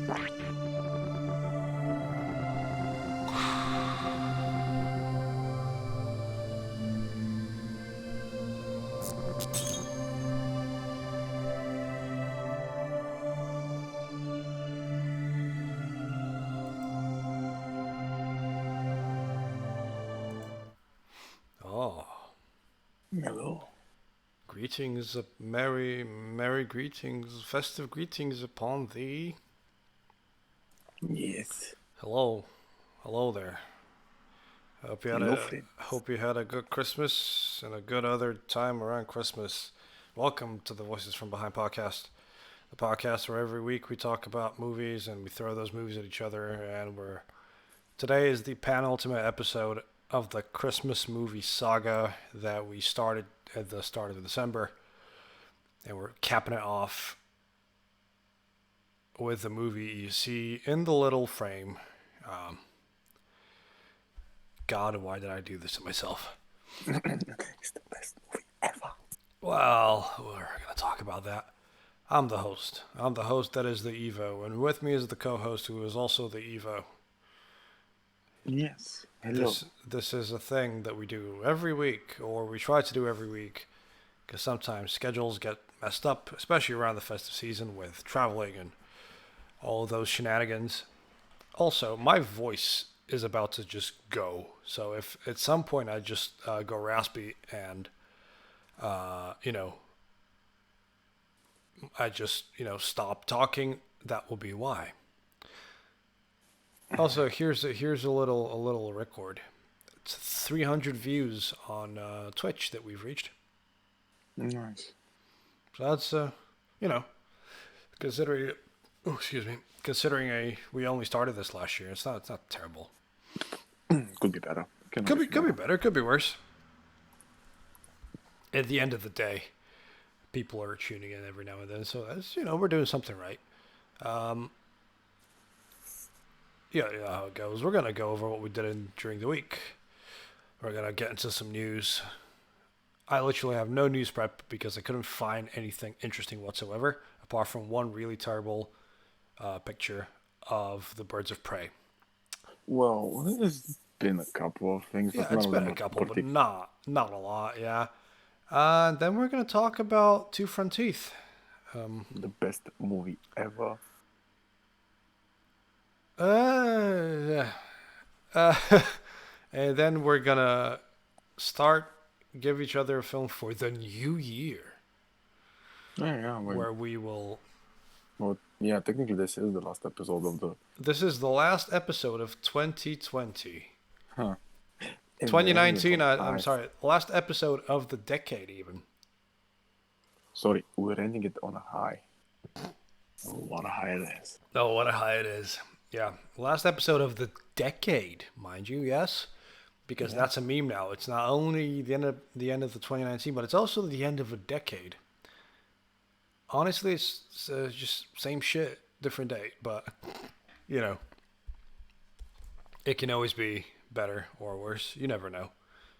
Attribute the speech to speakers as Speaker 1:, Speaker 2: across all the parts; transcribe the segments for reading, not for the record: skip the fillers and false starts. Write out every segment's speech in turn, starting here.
Speaker 1: Oh,
Speaker 2: Hello.
Speaker 1: greetings, merry greetings, festive greetings upon thee.
Speaker 2: Yes.
Speaker 1: Hello there.
Speaker 2: Hello, friend.
Speaker 1: Hope you had a good Christmas and a good other time around Christmas. Welcome to the Voices from Behind podcast, the podcast where every week we talk about movies and we throw those movies at each other. And today is the penultimate episode of the Christmas movie saga that we started at the start of December, and we're capping it off with the movie you see in the little frame. God, why did I do this to myself?
Speaker 2: It's the best movie ever.
Speaker 1: Well, we're going to talk about that. I'm the host. I'm the host that is the Evo, and with me is the co-host who is also the Evo.
Speaker 2: Yes. Hello.
Speaker 1: This is a thing that we do every week, or we try to do every week, because sometimes schedules get messed up, especially around the festive season with traveling and all of those shenanigans. Also, my voice is about to just go. So if at some point I just go raspy and, I just, stop talking, that will be why. Also, here's a little record. It's 300 views on Twitch that we've reached.
Speaker 2: Nice.
Speaker 1: So that's, considering, considering we only started this last year, it's not terrible.
Speaker 2: Could be better.
Speaker 1: Could be better. Could be worse. At the end of the day, people are tuning in every now and then, so that's we're doing something right. Yeah, you know how it goes. We're gonna go over what we did during the week. We're gonna get into some news. I literally have no news prep because I couldn't find anything interesting whatsoever, apart from one really terrible picture of the birds of prey.
Speaker 2: Well, there's been a couple of things,
Speaker 1: Yeah,
Speaker 2: but
Speaker 1: it's
Speaker 2: none of
Speaker 1: been
Speaker 2: them
Speaker 1: a
Speaker 2: are
Speaker 1: couple, but
Speaker 2: particular.
Speaker 1: not a lot. Yeah. Then we're gonna talk about Two Front Teeth.
Speaker 2: The best movie ever.
Speaker 1: Yeah. Uh, and then we're gonna give each other a film for the new year,
Speaker 2: Yeah.
Speaker 1: where we will.
Speaker 2: Well, yeah, technically this is the last episode of the...
Speaker 1: This is the last episode of 2020.
Speaker 2: Huh. And we're ending it
Speaker 1: 2019,
Speaker 2: on a
Speaker 1: I'm
Speaker 2: high.
Speaker 1: sorry, last episode of the decade, even.
Speaker 2: Sorry, we're ending it on a high. Oh, what a high it is.
Speaker 1: Oh, what a high it is. Yeah, last episode of the decade, mind you, yes? Because
Speaker 2: Yeah.
Speaker 1: that's a meme now. It's not only the end of the 2019, but it's also the end of a decade. Honestly, it's just same shit, different date, but you know, it can always be better or worse. You never know.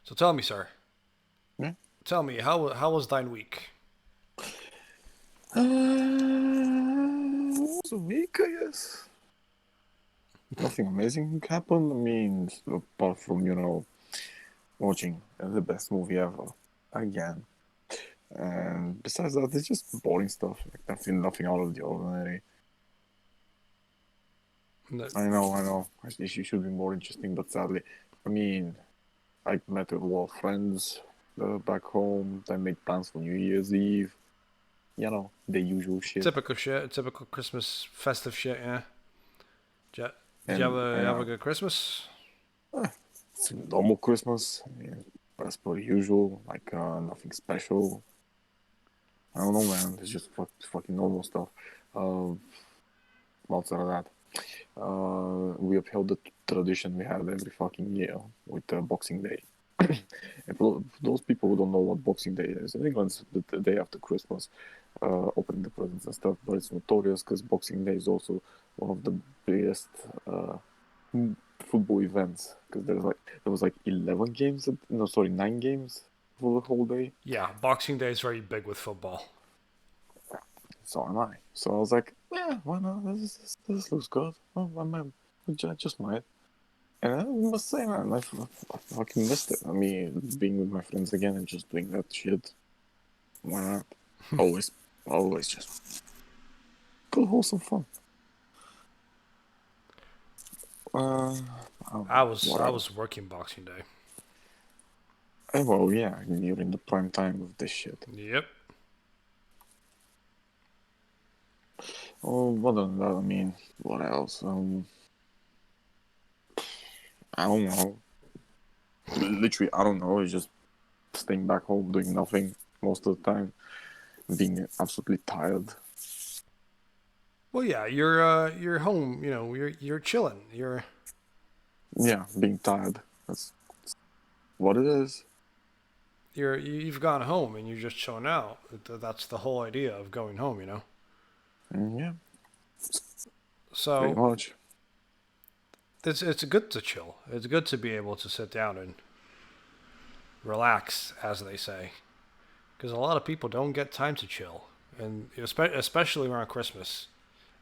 Speaker 1: So tell me, sir.
Speaker 2: Yeah.
Speaker 1: Tell me, how was thine week?
Speaker 2: It was a week, I guess. Nothing amazing happened. I mean, apart from, watching the best movie ever again. And besides that, it's just boring stuff. Like nothing out of the ordinary. I know. It should be more interesting, but sadly, I mean, I met with a lot of friends back home. I made plans for New Year's Eve. The usual shit.
Speaker 1: Typical shit, typical Christmas festive shit. Yeah. Did you have
Speaker 2: And
Speaker 1: a good Christmas?
Speaker 2: it's a normal Christmas. I mean, as per usual, like nothing special. I don't know, man. It's just fucking normal stuff. Outside of that, we upheld the tradition we had every fucking year with Boxing Day. And for those people who don't know what Boxing Day is, in England, it's the day after Christmas, opening the presents and stuff. But it's notorious because Boxing Day is also one of the biggest football events. Because there was like 11 games. No, sorry, 9 games for the whole day.
Speaker 1: Yeah, Boxing Day is very big with football.
Speaker 2: So am I. So I was like, yeah, why not? This looks good. Oh, I just might. And I must say, man, I fucking missed it. I mean, being with my friends again and just doing that shit. Why not? Always, always just good, wholesome fun. Uh,
Speaker 1: I was
Speaker 2: what
Speaker 1: I
Speaker 2: else?
Speaker 1: was working Boxing Day.
Speaker 2: Well, yeah, you're in the prime time of this shit.
Speaker 1: Yep.
Speaker 2: Oh, other than that, I mean, what else? I don't know. Literally, I don't know. It's just staying back home, doing nothing most of the time, being absolutely tired.
Speaker 1: Well, yeah, you're home. You know, you're chilling.
Speaker 2: Yeah, being tired. That's what it is.
Speaker 1: You've gone home and you're just chilling out. That's the whole idea of going home. You know.
Speaker 2: Yeah, pretty
Speaker 1: So
Speaker 2: much.
Speaker 1: it's good to chill. It's good to be able to sit down and relax, as they say, because a lot of people don't get time to chill, and especially around Christmas.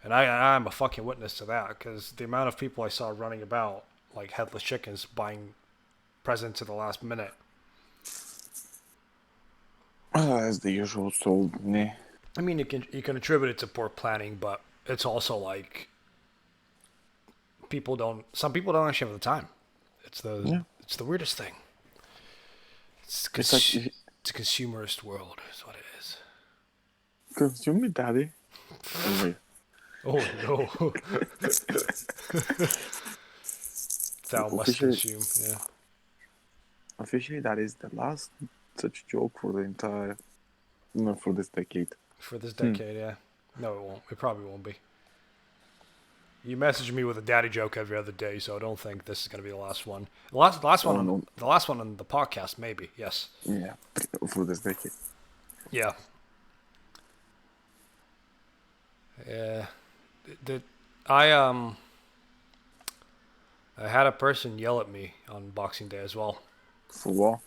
Speaker 1: And I'm a fucking witness to that because the amount of people I saw running about like headless chickens buying presents at the last minute.
Speaker 2: As the usual, so nah.
Speaker 1: I mean, you can attribute it to poor planning, but it's also like some people don't actually have the time. It's the
Speaker 2: Yeah,
Speaker 1: it's the weirdest thing.
Speaker 2: it's like
Speaker 1: It's a consumerist world. Is what it is.
Speaker 2: consume me, daddy. Anyway,
Speaker 1: Oh no, thou must
Speaker 2: officially,
Speaker 1: consume. Yeah,
Speaker 2: officially, that is the last such joke for the entire, no, for this decade.
Speaker 1: for this decade. Yeah, no, it won't. It probably won't be. You message me with a daddy joke every other day, so I don't think this is gonna be the last one.
Speaker 2: Oh no,
Speaker 1: The last one on the podcast, maybe. Yes.
Speaker 2: yeah, for this decade.
Speaker 1: Yeah. Yeah. Did I had a person yell at me on Boxing Day as well.
Speaker 2: For what?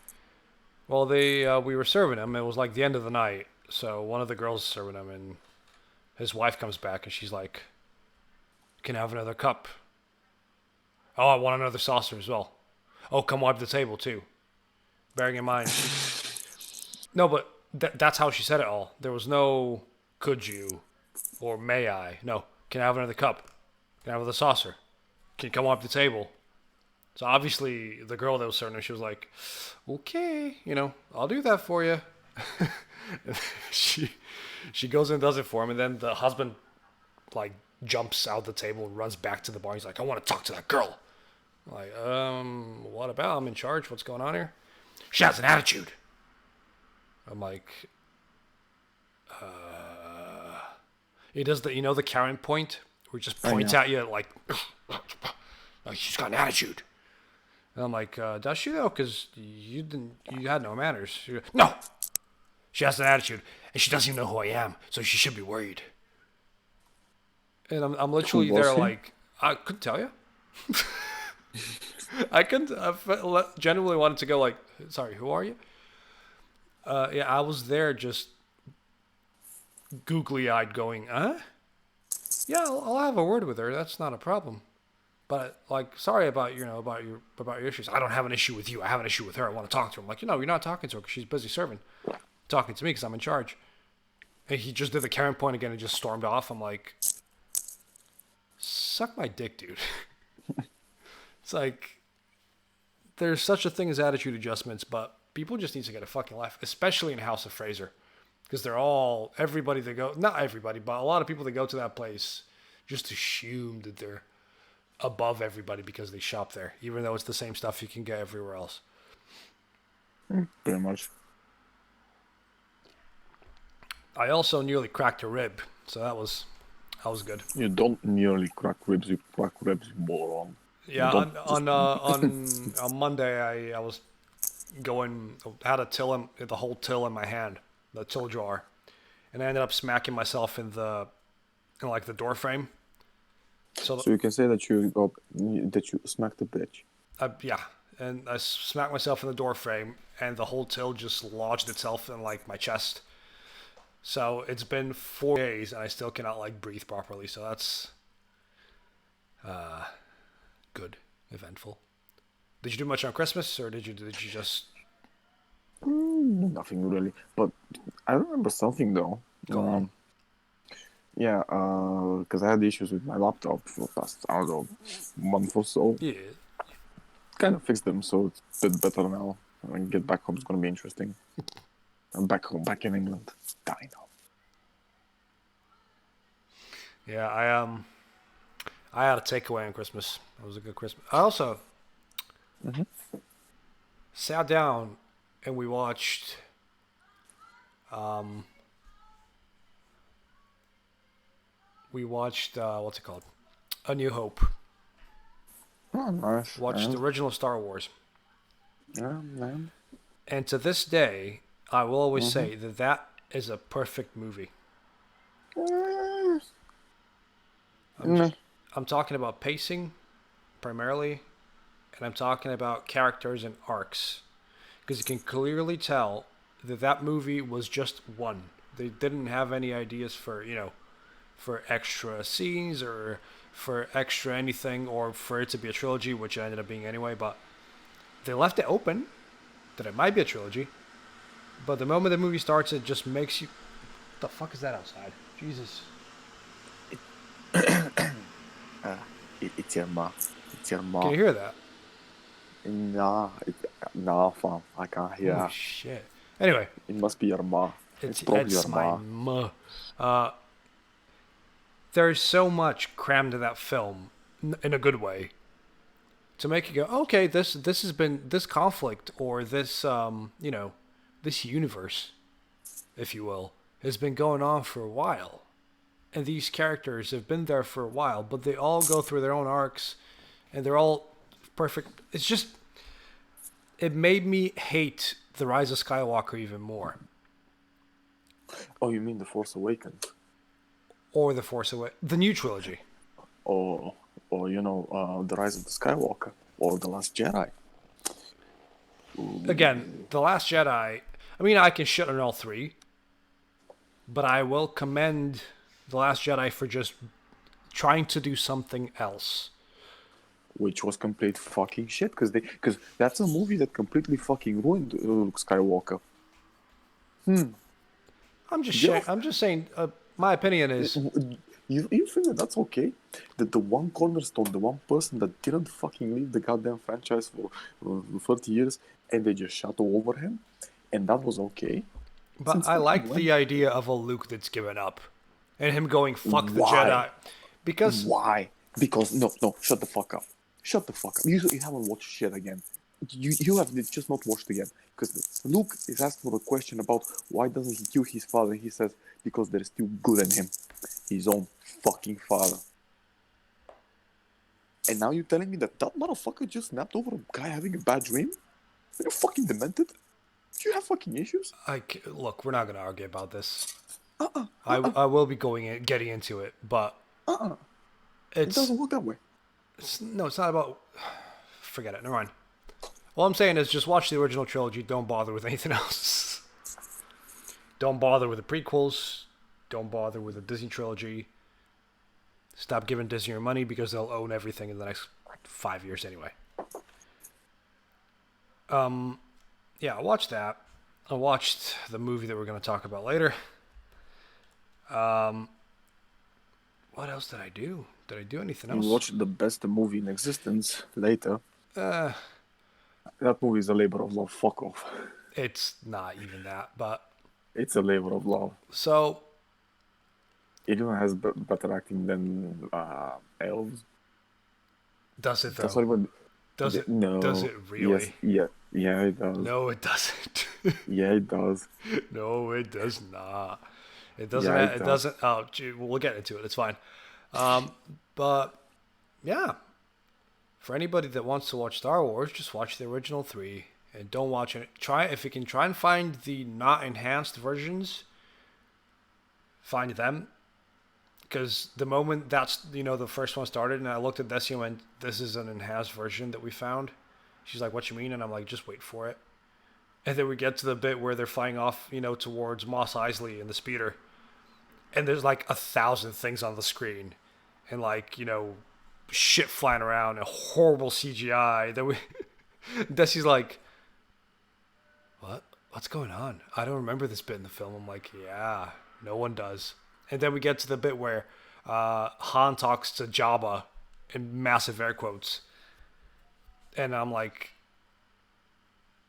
Speaker 1: Well, we were serving him. It was like the end of the night, so one of the girls is serving him, and his wife comes back, and she's like, "Can I have another cup?" Oh, I want another saucer as well. Oh, come wipe the table too. Bearing in mind, no, but that's how she said it all. There was no "could you" or "may I." No, can I have another cup? Can I have another saucer? Can you come wipe the table? So obviously, the girl that was serving her, she was like, "Okay, I'll do that for you." she she goes in and does it for him, and then the husband like jumps out the table and runs back to the bar. He's like, "I want to talk to that girl." I'm like, what about? I'm in charge. What's going on here? She has an attitude. I'm like, he does the Karen point where he just
Speaker 2: Oh
Speaker 1: points
Speaker 2: yeah.
Speaker 1: at you like, like she's got an attitude. And I'm like, does she though? Because you had no manners. She goes, no, she has an attitude, and she doesn't even know who I am, so she should be worried. And I'm
Speaker 2: Who
Speaker 1: literally
Speaker 2: was
Speaker 1: there
Speaker 2: he?
Speaker 1: like, I couldn't tell you. I couldn't. Genuinely wanted to go like, sorry, who are you? Yeah, I was there just googly eyed, going, huh? Yeah, I'll have a word with her. That's not a problem. But like, sorry about about your issues. I don't have an issue with you. I have an issue with her. I want to talk to her. I'm like, you're not talking to her because she's busy serving. Talking to me because I'm in charge. And he just did the Karen point again and just stormed off. I'm like, suck my dick, dude. It's like there's such a thing as attitude adjustments, but people just need to get a fucking life, especially in House of Fraser, because everybody that go, not everybody, but a lot of people that go to that place just assume that they're above everybody because they shop there, even though it's the same stuff you can get everywhere else.
Speaker 2: Pretty much.
Speaker 1: I also nearly cracked a rib, so that was good.
Speaker 2: You don't nearly crack ribs, you crack ribs, you moron. You
Speaker 1: Yeah,
Speaker 2: don't just.
Speaker 1: on Monday I was going had a till the whole till in my hand, the till jar, and I ended up smacking myself in like the door frame. So
Speaker 2: So you can say that you smacked the bitch.
Speaker 1: yeah, and I smacked myself in the door frame, and the whole till just lodged itself in like my chest. So it's been 4 days and I still cannot like breathe properly. So that's good, eventful. Did you do much on Christmas, or did you just
Speaker 2: Nothing really. But I remember something though.
Speaker 1: go on?
Speaker 2: Yeah, because I had issues with my laptop for the past, I don't know, month or so.
Speaker 1: Yeah.
Speaker 2: Kind of fixed them, so it's a bit better now. When I get back home, it's gonna be interesting. I'm back home, back in England. Die now.
Speaker 1: Yeah, I had a takeaway on Christmas. It was a good Christmas. I also sat down and we watched what's it called? A New Hope.
Speaker 2: Oh, nice.
Speaker 1: Watched the original Star Wars.
Speaker 2: Yeah, man.
Speaker 1: And to this day, I will always say that that is a perfect movie. I'm talking about pacing, primarily, and I'm talking about characters and arcs. Because you can clearly tell that that movie was just one. They didn't have any ideas for, for extra scenes or for extra anything, or for it to be a trilogy, which it ended up being anyway, but they left it open that it might be a trilogy. But the moment the movie starts, it just makes you... What the fuck is that outside? Jesus.
Speaker 2: It's your ma. It's your ma.
Speaker 1: Can you hear that?
Speaker 2: Nah, fam. I can't hear.
Speaker 1: Oh, shit. Anyway.
Speaker 2: It must be your ma.
Speaker 1: It's
Speaker 2: probably your
Speaker 1: my ma. There's so much crammed in that film, in a good way, to make you go, okay, this has been, this conflict, or this, this universe, if you will, has been going on for a while. And these characters have been there for a while, but they all go through their own arcs, and they're all perfect. It's just, it made me hate The Rise of Skywalker even more.
Speaker 2: Oh, you mean The Force Awakens?
Speaker 1: Or The Force Awakens, the new trilogy.
Speaker 2: Or The Rise of the Skywalker, or The Last Jedi.
Speaker 1: Again, The Last Jedi, I mean, I can shit on all three, but I will commend The Last Jedi for just trying to do something else.
Speaker 2: Which was complete fucking shit, because that's a movie that completely fucking ruined Luke Skywalker.
Speaker 1: I'm just saying, my opinion is...
Speaker 2: You think that that's okay? That the one cornerstone, the one person that didn't fucking leave the goddamn franchise for 30 years, and they just shut all over him, and that was okay?
Speaker 1: But
Speaker 2: Since
Speaker 1: I
Speaker 2: fucking
Speaker 1: like
Speaker 2: when?
Speaker 1: the idea of a Luke that's given up. And him going, fuck the
Speaker 2: Why?
Speaker 1: Jedi. Because...
Speaker 2: Why? Because, no, shut the fuck up. Shut the fuck up. You haven't watched shit again. You have just not watched again. Because Luke is asked for a question about why doesn't he kill his father. He says, because there's still good in him. His own fucking father. And now you're telling me that motherfucker just snapped over a guy having a bad dream? Are you fucking demented? Do you have fucking issues?
Speaker 1: Look, we're not going to argue about this. I will be getting into it, but...
Speaker 2: It doesn't work that way.
Speaker 1: It's not about... Forget it, never mind. All I'm saying is just watch the original trilogy, don't bother with anything else. Don't bother with the prequels, don't bother with the Disney trilogy. Stop giving Disney your money because they'll own everything in the next 5 years anyway. Yeah, I watched that. I watched the movie that we're going to talk about later. What else did I do? Did I do anything else?
Speaker 2: You watched the best movie in existence later. That movie is a labor of love. Fuck off.
Speaker 1: It's not even that, but...
Speaker 2: It's a labor of love.
Speaker 1: So...
Speaker 2: It even has better acting than Elves.
Speaker 1: Does it, though?
Speaker 2: That's not even...
Speaker 1: No. Does it really?
Speaker 2: Yes. Yeah, it does.
Speaker 1: No, it doesn't.
Speaker 2: Yeah, it does.
Speaker 1: No, it does not. It doesn't.
Speaker 2: Yeah,
Speaker 1: it doesn't. Oh, gee, we'll get into it. It's fine. But yeah, for anybody that wants to watch Star Wars, just watch the original 3 and don't watch it. If you can try and find the not enhanced versions, find them. Because the moment that's the first one started, and I looked at Desi and went, "This is an enhanced version that we found." She's like, "What you mean?" And I'm like, "Just wait for it." And then we get to the bit where they're flying off, towards Mos Eisley in the speeder. And there's like 1,000 things on the screen. And like, shit flying around and horrible CGI. Then Desi's like, what? What's going on? I don't remember this bit in the film. I'm like, yeah, no one does. And then we get to the bit where Han talks to Jabba in massive air quotes. And I'm like,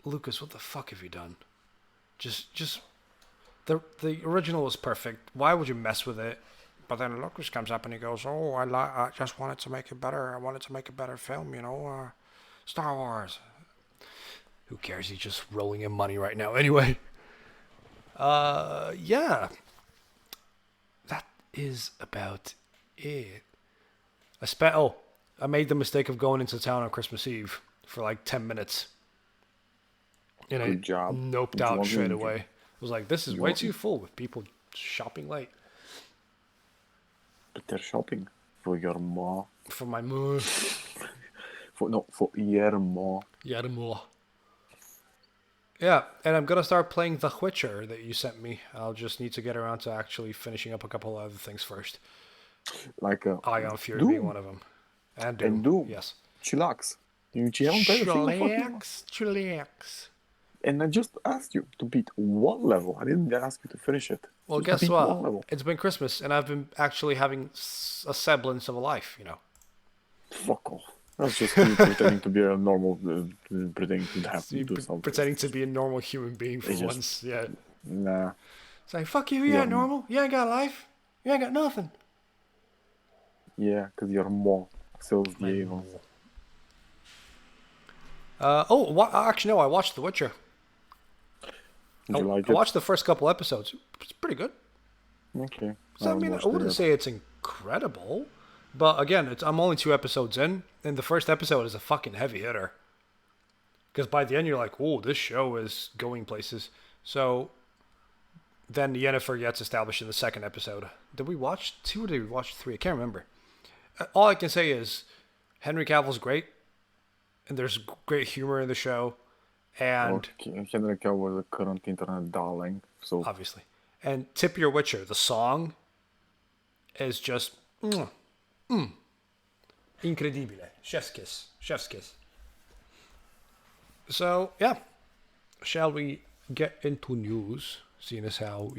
Speaker 1: Lucas, what the fuck have you done? Just the original was perfect. Why would you mess with it? But then Lucas comes up and he goes, "Oh, I just wanted to make it better. I wanted to make a better film, Star Wars." Who cares? He's just rolling in money right now. Anyway, yeah, that is about it. I made the mistake of going into town on Christmas Eve for like 10 minutes. And
Speaker 2: Good job.
Speaker 1: Noped out straight away. I was like, this is way too full with people shopping late.
Speaker 2: But they're shopping for your ma.
Speaker 1: For my mom.
Speaker 2: For your ma.
Speaker 1: Yeah, the more. Yeah, and I'm going to start playing The Witcher that you sent me. I'll just need to get around to actually finishing up a couple of other things first.
Speaker 2: Like
Speaker 1: Ion Fury
Speaker 2: Doom.
Speaker 1: being one of them. And Doom. Yes.
Speaker 2: Chillax. You haven't played a single fucking
Speaker 1: Chillax.
Speaker 2: And I just asked you to beat one level. I didn't ask you to finish it.
Speaker 1: Well,
Speaker 2: Just
Speaker 1: guess
Speaker 2: beat one
Speaker 1: what?
Speaker 2: level.
Speaker 1: It's been Christmas, and I've been actually having a semblance of a life,
Speaker 2: Fuck off. That's just you pretending to be a normal, pretending to have to do something.
Speaker 1: Pretending to be a normal human being for
Speaker 2: It's just-
Speaker 1: once. Yeah.
Speaker 2: Nah.
Speaker 1: It's like, fuck you, you ain't normal. You ain't got a life. You ain't got nothing.
Speaker 2: Yeah, because your ma sells the evil.
Speaker 1: Actually, no, I watched The Witcher.
Speaker 2: Did you like
Speaker 1: I
Speaker 2: it?
Speaker 1: watched the first couple episodes. It's pretty good.
Speaker 2: Okay.
Speaker 1: So, I wouldn't say it's incredible. But again, I'm only 2 episodes in, and the first episode is a fucking heavy hitter. Because by the end, you're like, oh, this show is going places. So then Yennefer gets established in the second episode. Did we watch 2 or did we watch 3? I can't remember. All I can say is Henry Cavill's great, and there's great humor in the show. And
Speaker 2: Henry Cavill was a current internet darling, so
Speaker 1: obviously. And Tip Your Witcher, the song is just incredibile. Chef's kiss. Chef's kiss. So, yeah. Shall we get into news, seeing as how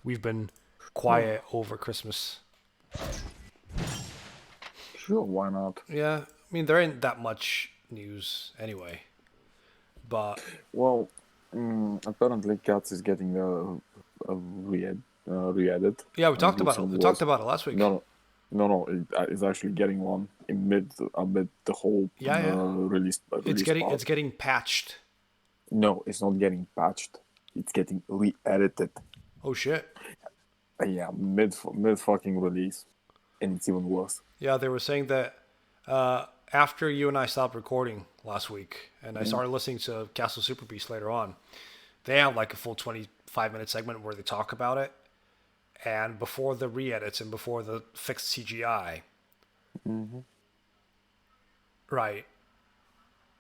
Speaker 1: we've been quiet over Christmas?
Speaker 2: sure, why not?
Speaker 1: Yeah, I mean, there ain't that much news anyway. But
Speaker 2: Well, apparently Cats is getting re-edit.
Speaker 1: yeah, we talked about it.
Speaker 2: some
Speaker 1: We
Speaker 2: voice.
Speaker 1: talked about it last week.
Speaker 2: No, it's actually getting one amid the whole
Speaker 1: Yeah.
Speaker 2: release.
Speaker 1: It's
Speaker 2: part.
Speaker 1: getting patched.
Speaker 2: No, it's not getting patched. It's getting re-edited.
Speaker 1: Oh shit.
Speaker 2: Yeah, mid fucking release, and it's even worse.
Speaker 1: Yeah, they were saying that after you and I stopped recording last week, and I started listening to Castle Super Beast later on, they have like a full 25-minute segment where they talk about it, and before the re-edits and before the fixed CGI, right?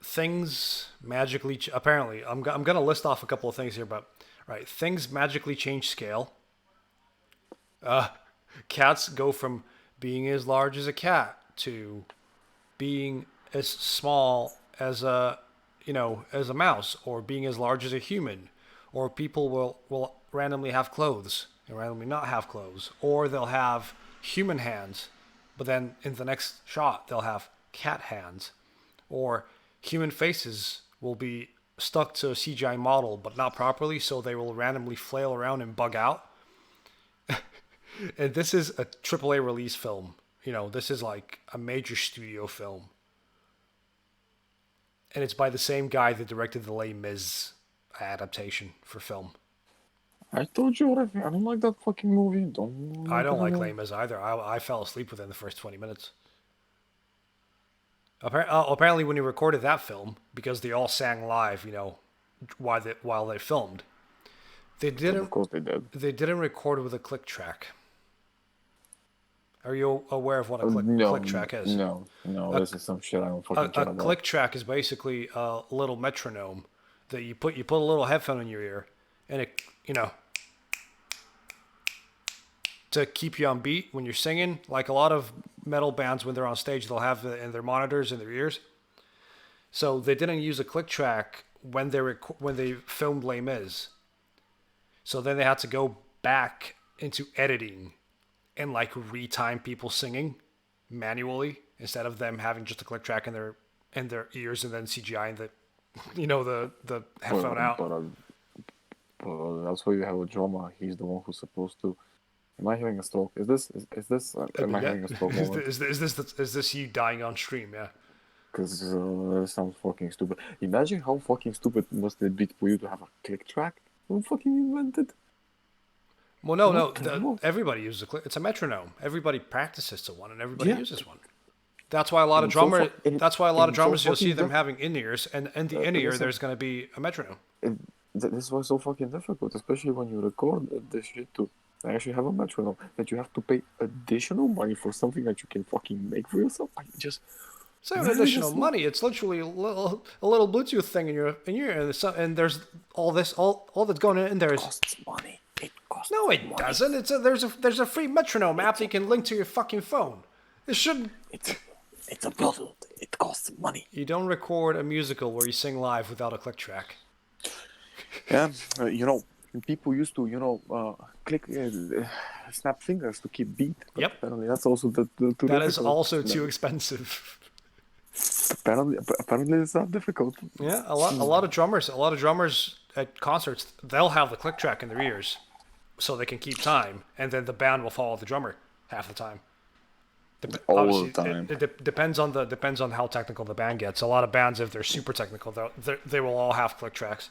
Speaker 1: Things magically apparently I'm gonna list off a couple of things here, but right, things magically change scale. Cats go from being as large as a cat to being as small as a mouse, or being as large as a human, or people will randomly have clothes and randomly not have clothes, or they'll have human hands, but then in the next shot they'll have cat hands, or human faces will be stuck to a CGI model but not properly, so they will randomly flail around and bug out. And this is a AAA release film. This is like a major studio film. And it's by the same guy that directed the Les Mis adaptation for film.
Speaker 2: I told you already. I don't like that fucking movie.
Speaker 1: I don't like Les Mis either. I fell asleep within the first 20 minutes. Apparently, when he recorded that film, because they all sang live, while they filmed, they didn't.
Speaker 2: Of course they did.
Speaker 1: They didn't record with a click track. Are you aware of what a click track is?
Speaker 2: No, this is some shit I don't fucking care
Speaker 1: A
Speaker 2: about.
Speaker 1: click track is basically a little metronome that you put a little headphone in your ear, and it to keep you on beat when you're singing. Like a lot of metal bands, when they're on stage, they'll have in their monitors in their ears. So they didn't use a click track when they filmed Les Mis. So then they had to go back into editing and like retime people singing manually instead of them having just a click track in their ears and then CGI and the headphone out.
Speaker 2: But that's why you have a drummer. He's the one who's supposed to. Am I having a stroke? Is this? Am I having a stroke?
Speaker 1: Is this you dying on stream? Yeah.
Speaker 2: Because that sounds fucking stupid. Imagine how fucking stupid must it be for you to have a click track. Who fucking invented?
Speaker 1: Well, no. Everybody uses a click. It's a metronome. Everybody practices to one, and everybody uses one. That's why a lot of drummers. That's why a lot of drummers you'll see them having in ears, and in the in ear there's going to be a metronome.
Speaker 2: This was so fucking difficult, especially when you record this shit too. I actually have a metronome that you have to pay additional money for something that you can fucking make for yourself.
Speaker 1: It's not additional money. It's literally a little Bluetooth thing in your ear, and there's all that's going in there.
Speaker 2: It costs money. It costs.
Speaker 1: No, it
Speaker 2: money.
Speaker 1: Doesn't. There's a free metronome app that you can link to your fucking phone. It shouldn't.
Speaker 2: It's a Bluetooth. It costs money.
Speaker 1: You don't record a musical where you sing live without a click track.
Speaker 2: Yeah, people used to click, snap fingers to keep beat.
Speaker 1: Yep.
Speaker 2: Apparently, that's also
Speaker 1: that is also too expensive.
Speaker 2: Apparently, it's not difficult.
Speaker 1: Yeah, a lot of drummers at concerts, they'll have the click track in their ears, so they can keep time, and then the band will follow the drummer half the time.
Speaker 2: All the time.
Speaker 1: It depends on how technical the band gets. A lot of bands, if they're super technical, they will all have click tracks.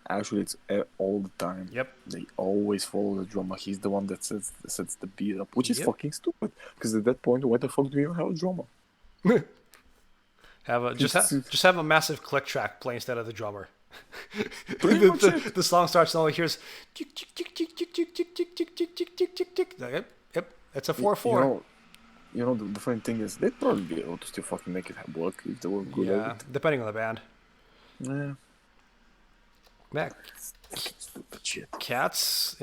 Speaker 2: Actually, it's all the time.
Speaker 1: Yep.
Speaker 2: They always follow the drummer. He's the one that sets the beat up, which is fucking stupid. Because at that point, why the fuck do you even have a drummer?
Speaker 1: Just have a massive click track play instead of the drummer. The song starts and all it hears tick tick tick tick tick tick tick tick tick tick tick tick tick tick. Yep, it's a 4/4.
Speaker 2: The funny thing is, they'd probably be able to still fucking make it work if they were good at it.
Speaker 1: Depending on the band.
Speaker 2: Yeah.
Speaker 1: Mac.
Speaker 2: Stupid shit.
Speaker 1: Cats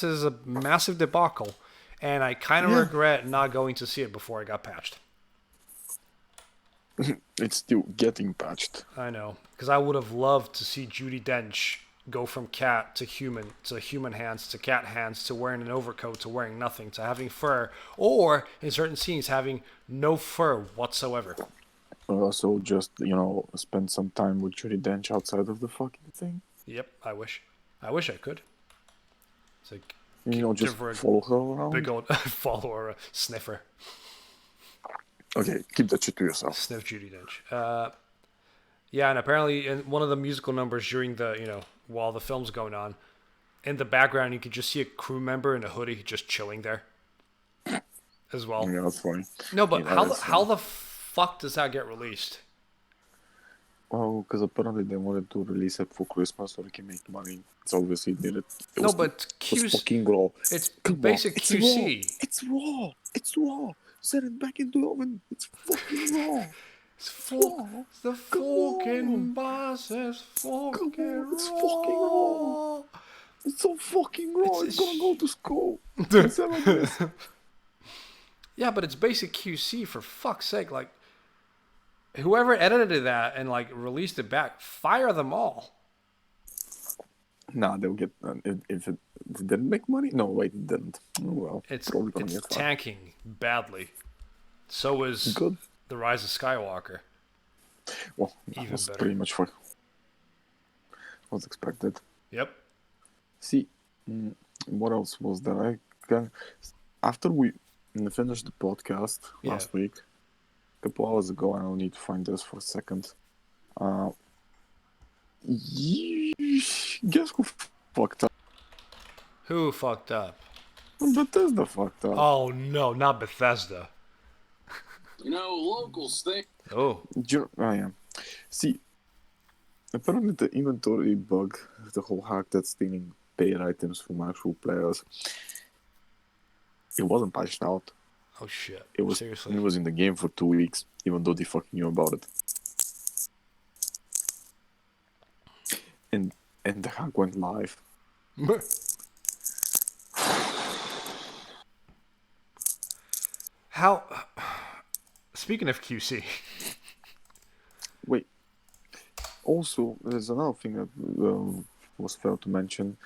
Speaker 1: is a massive debacle, and I kind of regret not going to see it before it got patched.
Speaker 2: It's still getting patched.
Speaker 1: I know, because I would have loved to see Judi Dench go from cat to human hands to cat hands to wearing an overcoat to wearing nothing to having fur, or in certain scenes having no fur whatsoever.
Speaker 2: Also, just spend some time with Judi Dench outside of the fucking thing.
Speaker 1: Yep, I wish I could. It's like
Speaker 2: just follow her around.
Speaker 1: Big old follower, sniffer.
Speaker 2: Okay, keep that shit to yourself.
Speaker 1: Sniff Judi Dench. Yeah, and apparently in one of the musical numbers during the while the film's going on, in the background you could just see a crew member in a hoodie just chilling there, as well.
Speaker 2: Yeah, that's funny.
Speaker 1: No, but how the fuck does that get released?
Speaker 2: Oh, because apparently they wanted to release it for Christmas so they can make money. It's obviously needed.
Speaker 1: But
Speaker 2: QC. Fucking raw.
Speaker 1: It's basic QC.
Speaker 2: It's raw. It's raw. Set it back into the oven. It's fucking raw.
Speaker 1: The fucking boss is fucking raw.
Speaker 2: It's fucking raw. It's so fucking raw. It's gonna go to school.
Speaker 1: Yeah, but it's basic QC, for fuck's sake. Like, whoever edited that and released it back, fire them all.
Speaker 2: Nah, they'll get if it didn't make money. No, wait, it didn't. Oh, well,
Speaker 1: it's tanking badly. So is
Speaker 2: good.
Speaker 1: The Rise of Skywalker.
Speaker 2: Well, that was pretty much what was expected.
Speaker 1: Yep.
Speaker 2: See, what else was there? After we finished the podcast last week, a couple hours ago, I don't need to find this for a second. Guess who fucked up?
Speaker 1: Who fucked up?
Speaker 2: Bethesda fucked up.
Speaker 1: Oh no, not Bethesda.
Speaker 3: Locals think.
Speaker 1: Oh.
Speaker 2: Yeah. See, apparently the inventory bug, the whole hack that's stealing paid items from actual players, it wasn't patched out.
Speaker 1: Oh shit.
Speaker 2: Seriously? It was in the game for 2 weeks, even though they fucking knew about it. and the hack went live.
Speaker 1: How? Speaking of QC,
Speaker 2: Wait. Also, there's another thing that was failed to mention.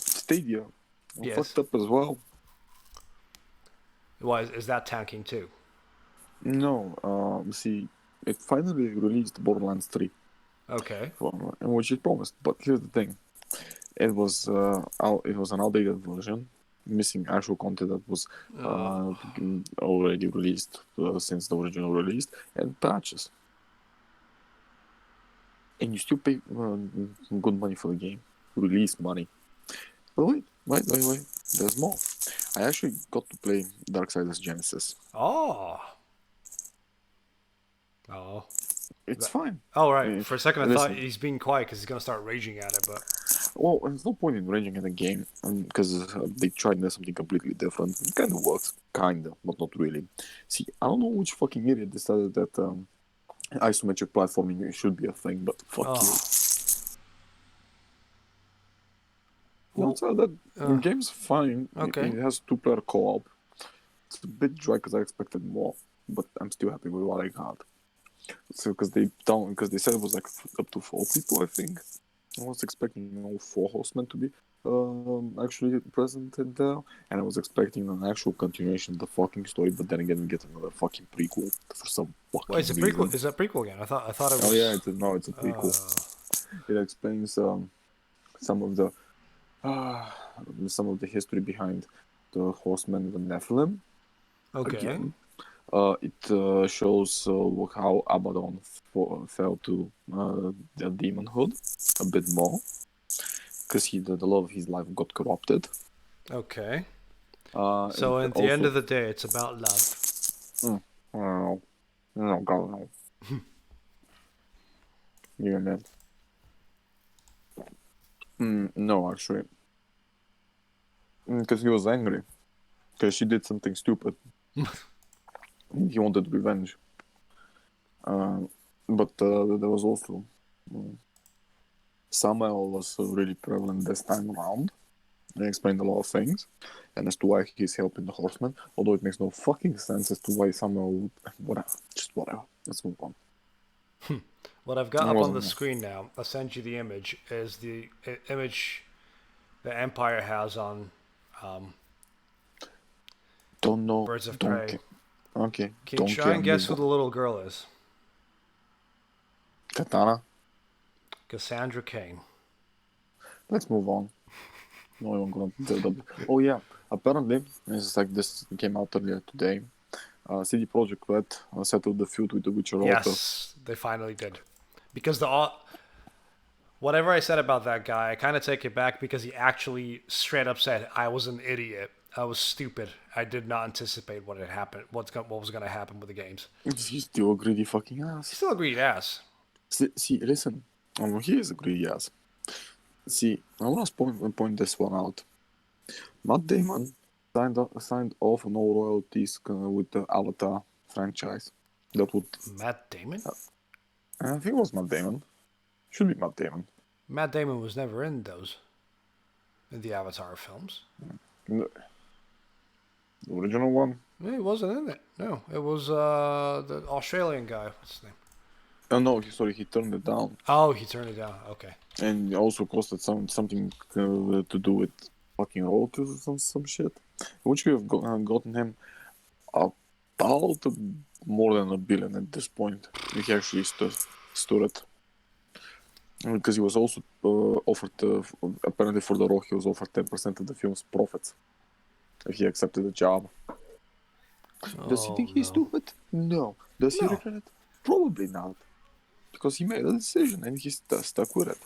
Speaker 2: Stadia
Speaker 1: yes,
Speaker 2: fucked up as well.
Speaker 1: is that tanking too?
Speaker 2: No, see, it finally released Borderlands 3,
Speaker 1: Okay.
Speaker 2: which it promised. But here's the thing: it was an outdated version, missing actual content that was already released since the original release, and patches. And you still pay good money for the game, release money. But wait, there's more. I actually got to play Darksiders Genesis.
Speaker 1: Oh.
Speaker 2: It's fine.
Speaker 1: Oh, right. For a second, I thought
Speaker 2: Listen,
Speaker 1: he's being quiet because he's gonna start raging at it. But
Speaker 2: well, there's no point in raging in the game because they tried something completely different. It kind of works, but not really. See, I don't know which fucking idiot decided that isometric platforming should be a thing, but fuck you.
Speaker 1: Well,
Speaker 2: Outside that, the game's fine.
Speaker 1: Okay.
Speaker 2: It has 2-player co-op. It's a bit dry because I expected more, but I'm still happy with what I got. So because they said it was like up to 4 people, I think. I was expecting all 4 horsemen to be actually present in there, and I was expecting an actual continuation of the fucking story. But then again, we get another fucking prequel for some fucking
Speaker 1: it's a
Speaker 2: reason.
Speaker 1: prequel. Is that prequel again? I thought it was.
Speaker 2: Oh yeah, it's a prequel. It explains some of the history behind the horsemen of the Nephilim.
Speaker 1: Okay.
Speaker 2: Again. It shows how Abaddon fell to the demonhood a bit more, because the love of his life got corrupted.
Speaker 1: Okay. So at the end of the day, it's about love.
Speaker 2: No, God, no. Yeah, man. No, actually. Because he was angry. Because she did something stupid. He wanted revenge. But there was also... Samuel was really prevalent this time around. He explained a lot of things. And as to why he's helping the horsemen. Although it makes no fucking sense as to why Samuel would... Whatever. Let's move on.
Speaker 1: What I've got up on the screen now, I'll send you the image, is the image the Empire has on
Speaker 2: Don't know.
Speaker 1: Birds of Prey.
Speaker 2: Okay.
Speaker 1: Can you try and guess who the little girl is?
Speaker 2: Katana?
Speaker 1: Cassandra Cain.
Speaker 2: Let's move on. No one gonna... Oh yeah, apparently, this came out earlier today. CD Projekt Red settled the feud with the Witcher author.
Speaker 1: Yes, they finally did. Because whatever I said about that guy, I kind of take it back because he actually straight up said, I was an idiot. I was stupid. I did not anticipate what had happened. What was going to happen with the games.
Speaker 2: He's still a greedy fucking ass.
Speaker 1: He's still a greedy ass.
Speaker 2: See, listen. He is a greedy ass. See, I want to point this one out. Matt Damon signed off on all royalties with the Avatar franchise. That would...
Speaker 1: Matt Damon?
Speaker 2: I think it was Matt Damon. Should be Matt Damon.
Speaker 1: Matt Damon was never in the Avatar films.
Speaker 2: The original one?
Speaker 1: No, he wasn't in it. No, it was the Australian guy. What's his name?
Speaker 2: Oh no, he turned it down.
Speaker 1: Oh, he turned it down. Okay.
Speaker 2: And it also costed something to do with fucking royalties or some shit. Which we have gotten him about more than $1 billion at this point. He actually stood it. Because he was also offered, apparently for The Rock, he was offered 10% of the film's profits if he accepted the job. Does he think he's stupid? No. Does he regret it? Probably not. Because he made a decision and he's stuck with it.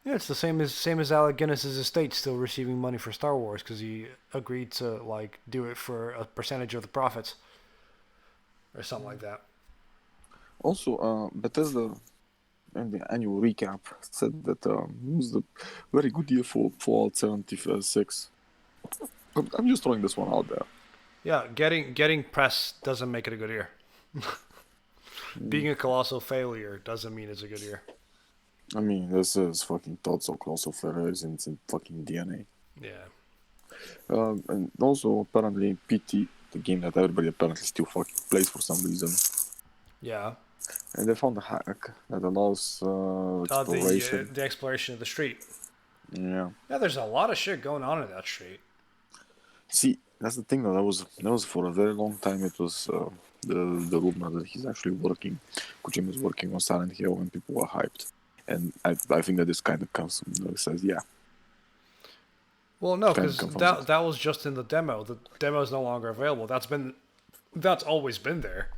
Speaker 1: Yeah, it's the same as Alec Guinness's estate still receiving money for Star Wars because he agreed to do it for a percentage of the profits or something like that.
Speaker 2: Also, Bethesda in the annual recap said that it was a very good year for Fallout 76. I'm just throwing this one out there.
Speaker 1: Yeah, getting press doesn't make it a good year. Being a colossal failure doesn't mean it's a good year.
Speaker 2: I mean, this is fucking thoughts of colossal failures in fucking DNA.
Speaker 1: Yeah.
Speaker 2: And also, apparently, PT, the game that everybody apparently still fucking plays for some reason.
Speaker 1: Yeah.
Speaker 2: And they found a hack that allows exploration.
Speaker 1: The exploration of the street.
Speaker 2: Yeah.
Speaker 1: Yeah, there's a lot of shit going on in that street.
Speaker 2: See, that's the thing though. That was for a very long time. It was the rumor that he's actually working. Kojima is working on Silent Hill, and people were hyped. And I think that this kind of comes says, yeah.
Speaker 1: Well, no, because that was just in the demo. The demo is no longer available. That's always been there.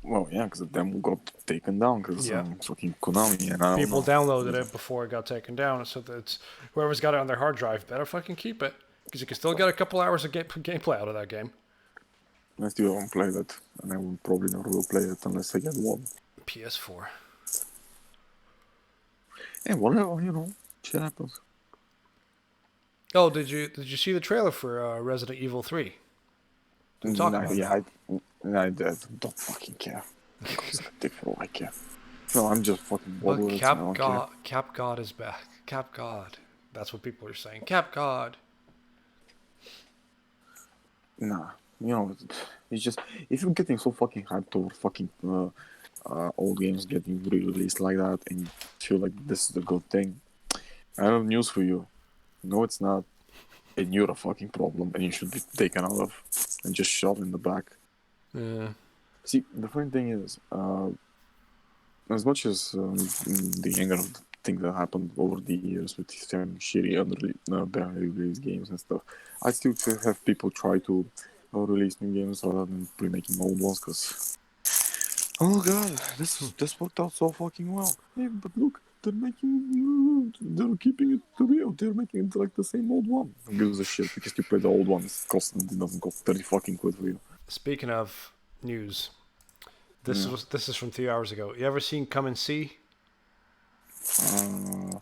Speaker 2: Well, yeah, because the demo got taken down because fucking Konami and
Speaker 1: people downloaded it before it got taken down. So that whoever's got it on their hard drive better fucking keep it, because you can still get a couple hours of gameplay out of that game.
Speaker 2: I still haven't played it, and I will probably never will play it unless I get one.
Speaker 1: PS4.
Speaker 2: Yeah, whatever, shit happens.
Speaker 1: Oh, did you see the trailer for Resident Evil 3?
Speaker 2: I don't fucking care. I care. No, I'm just fucking bored with it.
Speaker 1: Cap God is back. Cap God. That's what people are saying. Cap God.
Speaker 2: Nah, it's just if you're getting so fucking hyped over fucking old games getting re-released like that, and you feel like this is a good thing, I have news for you. No, it's not. And you're a fucking problem, and you should be taken out of and just shot in the back.
Speaker 1: Yeah.
Speaker 2: See, the funny thing is, as much as the anger of the things that happened over the years with some shitty barely released games and stuff, I still have people try to release new games rather than remaking old ones, because oh god, this worked out so fucking well. Hey, but look, they're keeping it real. They're making it like the same old one. Who gives a shit? Because you play the old one, it doesn't cost 30 fucking quid for you.
Speaker 1: Speaking of news, this is from 3 hours ago. You ever seen Come and See?
Speaker 2: Sounds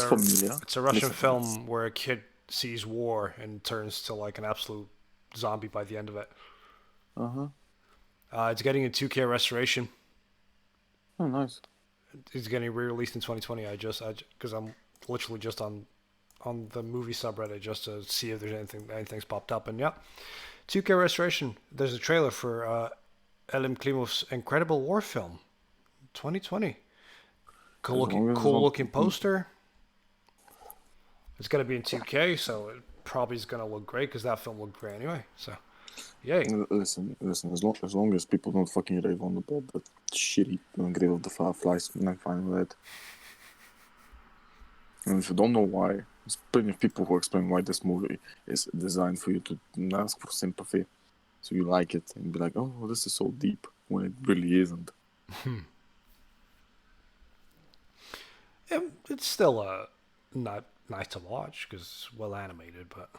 Speaker 2: familiar.
Speaker 1: It's a Russian film where a kid sees war and turns to like an absolute zombie by the end of it. It's getting a 2K restoration.
Speaker 2: Oh, nice.
Speaker 1: It's getting re-released in 2020. Because I'm literally just on the movie subreddit just to see if there's anything's popped up, and 2K restoration. There's a trailer for Elim Klimov's incredible war film, 2020. Cool looking poster. It's gonna be in 2K, so it probably is gonna look great because that film looked great anyway. So, yay.
Speaker 2: Listen. As long as people don't fucking rave on about that shitty Grave of the Fireflies, I'm fine with it. And if you don't know why, there's plenty of people who explain why this movie is designed for you to ask for sympathy, so you like it and be like, "Oh, this is so deep," when it really isn't.
Speaker 1: It's still not nice to watch because it's well animated, but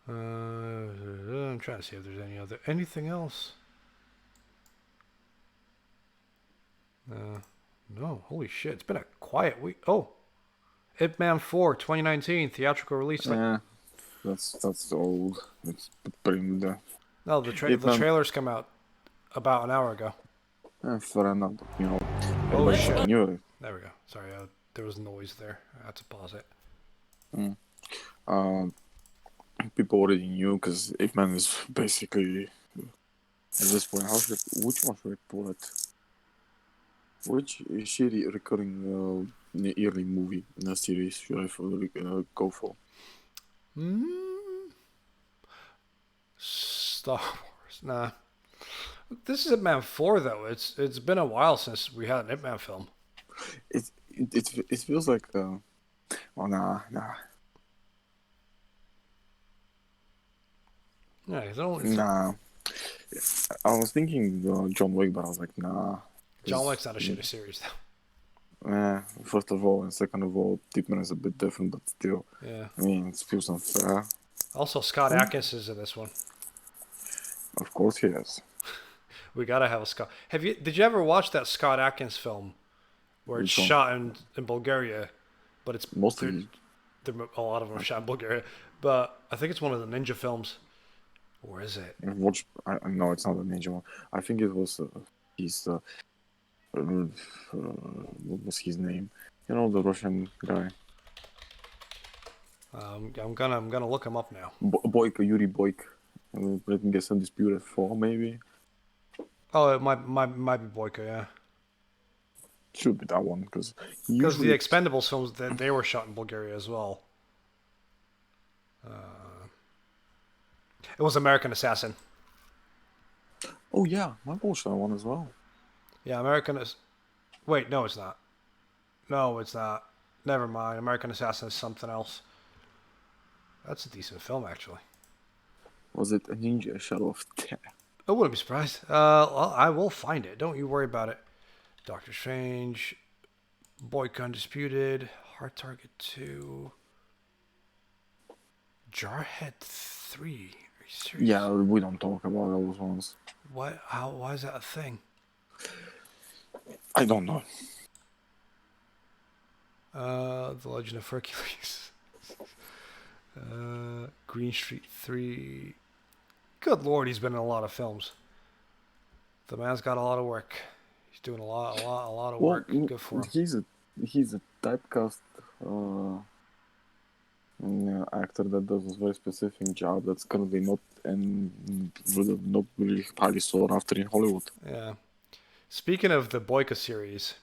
Speaker 1: I'm trying to see if there's anything else. No, holy shit, it's been a quiet week. Oh, Ip Man 4 2019 theatrical release.
Speaker 2: Yeah, that's old. It's pretty the.
Speaker 1: No, the trailers come out about an hour ago.
Speaker 2: Fair enough,
Speaker 1: Oh shit!
Speaker 2: Knew it.
Speaker 1: There we go. Sorry, there was noise there. I had to pause it.
Speaker 2: People already knew because Ip Man is basically at this point. Which one should I pull it? Which shitty recurring yearly movie in a series should I go for?
Speaker 1: Star Wars. Nah. This is Ip Man 4 though. It's been a while since we had an Ip Man film.
Speaker 2: It feels like oh nah.
Speaker 1: Yeah,
Speaker 2: nah. I was thinking John Wick, but I was like, nah.
Speaker 1: John Wick's not a shitty series though.
Speaker 2: First of all, and second of all, Ip Man is a bit different, but still.
Speaker 1: Yeah.
Speaker 2: I mean, it feels unfair.
Speaker 1: Also, Scott Adkins is in this one.
Speaker 2: Of course he is. We
Speaker 1: gotta have a Scott. Did you ever watch that Scott Adkins film where it's shot in Bulgaria, but it's mostly a lot of them are shot in Bulgaria, but I think it's one of the ninja films Or is it?
Speaker 2: Watch. I know it's not a ninja one. I think it was his. What was his name? You know, the Russian guy.
Speaker 1: I'm gonna look him up now.
Speaker 2: Boyka, Yuri Boyk. Let me guess, Undisputed 4, maybe?
Speaker 1: Oh, it might be Boyka, yeah.
Speaker 2: Should be that one, because
Speaker 1: Because the
Speaker 2: usually...
Speaker 1: Expendables films, they were shot in Bulgaria as well. It was American Assassin.
Speaker 2: Oh, yeah, I watched that one as well.
Speaker 1: Yeah, Wait, no, it's not. No, it's not. Never mind. American Assassin is something else. That's a decent film, actually.
Speaker 2: Was it a Ninja Shadow of Death?
Speaker 1: I wouldn't be surprised. Well, I will find it. Don't you worry about it. Doctor Strange, Boyka Undisputed, Hard Target 2, Jarhead 3. Are you serious?
Speaker 2: Yeah, we don't talk about those ones.
Speaker 1: What? How? Why is that a thing?
Speaker 2: I don't know.
Speaker 1: The Legend of Hercules. Green Street 3. Good lord, he's been in a lot of films. The man's got a lot of work. He's doing a lot of work. Good for him.
Speaker 2: He's a typecast actor that does a very specific job that's currently not really highly sought after in Hollywood.
Speaker 1: Yeah. Speaking of the Boyka series,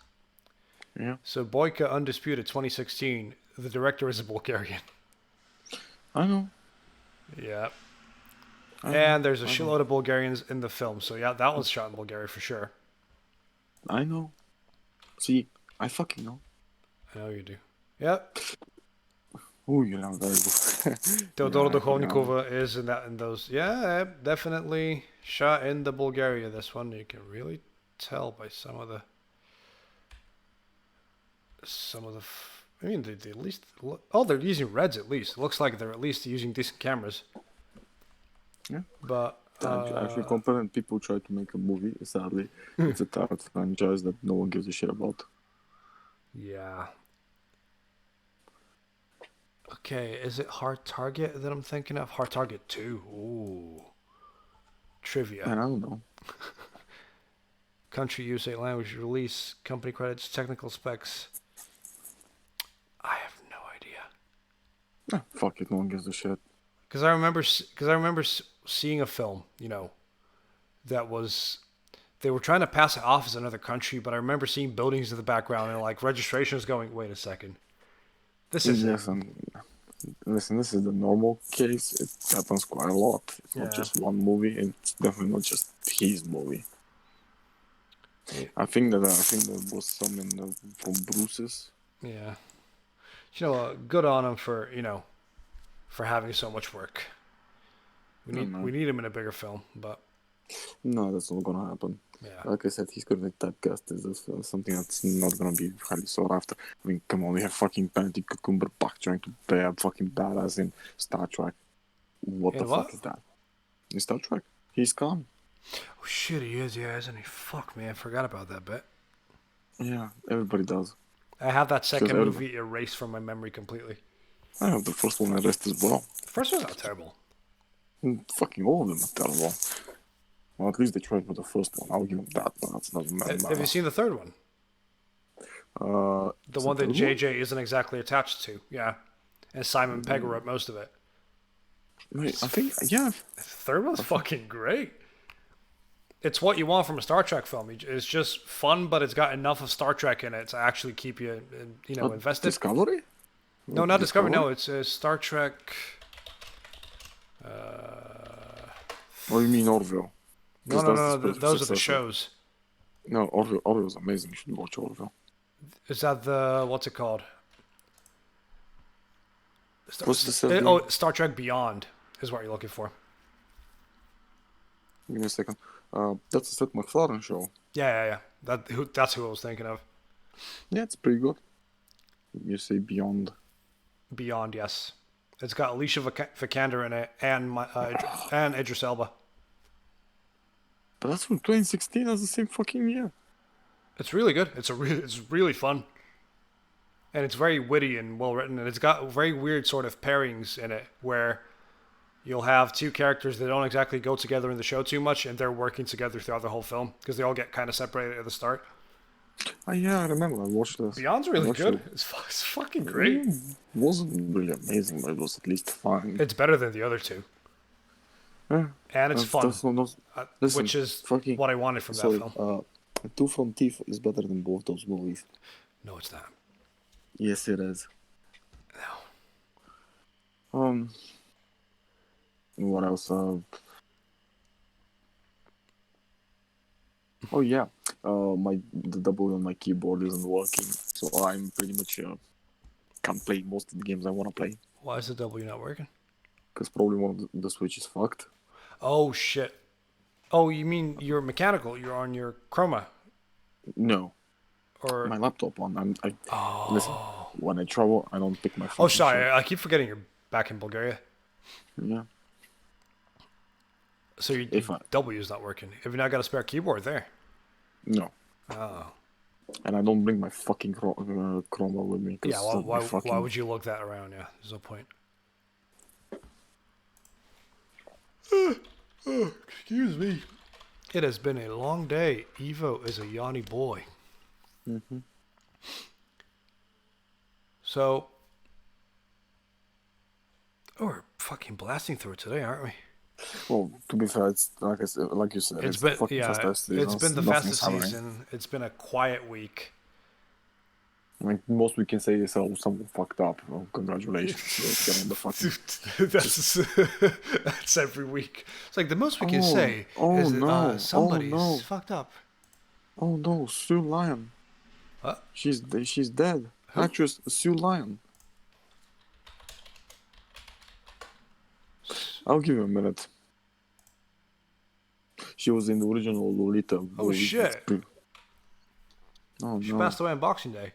Speaker 2: Yeah,
Speaker 1: so Boyka Undisputed 2016, the director is a Bulgarian.
Speaker 2: I know.
Speaker 1: Yeah.
Speaker 2: I
Speaker 1: And
Speaker 2: know,
Speaker 1: there's a
Speaker 2: I know.
Speaker 1: shitload of Bulgarians in the film, so yeah, that one's shot in Bulgaria for sure.
Speaker 2: I know. See, I fucking know.
Speaker 1: I know you do. Yep.
Speaker 2: Oh, you know, very good.
Speaker 1: Teodora
Speaker 2: Yeah,
Speaker 1: Duhovnikova is in those. Yeah, definitely shot in the Bulgaria. This one you can really tell by some of the. I mean, they at least. Oh, they're using reds at least. It looks like they're at least using decent cameras.
Speaker 2: yeah.
Speaker 1: But
Speaker 2: Actually, competent people try to make a movie. Sadly, it's a third franchise that no one gives a shit about.
Speaker 1: yeah. Okay, is it Hard Target that I'm thinking of? Hard Target 2. Ooh. Trivia.
Speaker 2: And I don't know.
Speaker 1: Country, USA, language, release, company credits, technical specs. I have no idea.
Speaker 2: Fuck it, no one gives a shit.
Speaker 1: Because I remember seeing a film, that was they were trying to pass it off as another country, but I remember seeing buildings in the background and like registrations going. Wait a second, this is
Speaker 2: Listen, this is the normal case. It happens quite a lot. It's not
Speaker 1: Yeah.
Speaker 2: just one movie. It's definitely not just his movie.
Speaker 1: Yeah.
Speaker 2: I think there was some from Bruce's.
Speaker 1: Yeah. Good on him for for having so much work. We need him in a bigger film, but
Speaker 2: No, that's not gonna happen.
Speaker 1: yeah.
Speaker 2: Like I said, he's currently typecast as something that's not gonna be highly sought after. I mean, come on, we have fucking Benedict Cumberbatch trying to play a fucking badass in Star Trek. What
Speaker 1: In
Speaker 2: the
Speaker 1: what?
Speaker 2: fuck is that? In Star Trek, he's Khan.
Speaker 1: Oh shit, he is, yeah, isn't he? Fuck me, I forgot about that bit.
Speaker 2: Yeah, everybody does.
Speaker 1: I have that second
Speaker 2: Because
Speaker 1: movie erased from my memory completely.
Speaker 2: I have the first one erased as well.
Speaker 1: The first one's not terrible.
Speaker 2: Fucking all of them are terrible. Well, at least they tried with the first one. I'll give them that, but that's not matter.
Speaker 1: Have you seen the third one? The one that JJ isn't exactly attached to, yeah. And Simon Pegg wrote most of it.
Speaker 2: Wait, I think, yeah.
Speaker 1: The third one's fucking great. It's what you want from a Star Trek film. It's just fun, but it's got enough of Star Trek in it to actually keep you, invested.
Speaker 2: Discovery?
Speaker 1: No, not Discovery. No, it's Star Trek.
Speaker 2: Oh, you mean Orville?
Speaker 1: No. Those are the shows.
Speaker 2: No, Orville's amazing. You should watch Orville.
Speaker 1: Is that the what's it called?
Speaker 2: What's the seven?
Speaker 1: Star Trek Beyond is what you're looking for.
Speaker 2: Give me a second. That's the Seth MacFarlane show.
Speaker 1: Yeah. That's who I was thinking of.
Speaker 2: Yeah, it's pretty good. You say Beyond.
Speaker 1: Beyond, yes. It's got Alicia Vikander in it and Idris Elba.
Speaker 2: But that's from 2016. That's the same fucking year.
Speaker 1: It's really good. It's really fun, and it's very witty and well written, and it's got very weird sort of pairings in it where, you'll have two characters that don't exactly go together in the show too much, and they're working together throughout the whole film because they all get kind of separated at the start.
Speaker 2: Oh, yeah, I remember. I watched this.
Speaker 1: Beyond's
Speaker 2: I
Speaker 1: really
Speaker 2: watched
Speaker 1: good.
Speaker 2: it.
Speaker 1: It's fucking great.
Speaker 2: It wasn't really amazing, but it was at least fine.
Speaker 1: It's better than the other two,
Speaker 2: Yeah,
Speaker 1: and it's fun,
Speaker 2: listen,
Speaker 1: which is
Speaker 2: fucking.
Speaker 1: what I wanted from that
Speaker 2: Sorry,
Speaker 1: film.
Speaker 2: Two from Thief is better than both those movies.
Speaker 1: No, it's not.
Speaker 2: Yes, it is.
Speaker 1: No.
Speaker 2: What else? Oh yeah. The W on my keyboard isn't working, so I'm pretty much can't play most of the games I want to play.
Speaker 1: Why is the W not working?
Speaker 2: Because probably one of the Switch is fucked.
Speaker 1: Oh shit. Oh, you mean you're mechanical? You're on your Chroma,
Speaker 2: No,
Speaker 1: or
Speaker 2: my laptop one.
Speaker 1: oh.
Speaker 2: Listen. When I travel, I don't pick my phone.
Speaker 1: Oh, sorry. I keep forgetting you're back in Bulgaria.
Speaker 2: Yeah.
Speaker 1: So your W is not working. Have you not got a spare keyboard there?
Speaker 2: No.
Speaker 1: Oh.
Speaker 2: And I don't bring my fucking Chroma with me.
Speaker 1: Yeah, why would you lug that around? Yeah, there's no point. Excuse me. It has been a long day. Evo is a yawny boy.
Speaker 2: Mm-hmm.
Speaker 1: So, we're fucking blasting through it today, aren't we?
Speaker 2: Well, to be fair, it's like you said,
Speaker 1: It's been
Speaker 2: fucking fastest season.
Speaker 1: it's been the
Speaker 2: Nothing's
Speaker 1: fastest
Speaker 2: happening.
Speaker 1: season. It's been a quiet week.
Speaker 2: I mean, most we can say is something fucked up. Well, congratulations. Let's get on the fucking.
Speaker 1: That's every week. It's like the most we can say is that somebody's fucked up.
Speaker 2: Oh no, Sue Lyon.
Speaker 1: What?
Speaker 2: She's dead.
Speaker 1: Who?
Speaker 2: Actress Sue Lyon. I'll give you a minute. She was in the original Lolita.
Speaker 1: Oh shit!
Speaker 2: Oh
Speaker 1: She
Speaker 2: no.
Speaker 1: passed away on Boxing Day.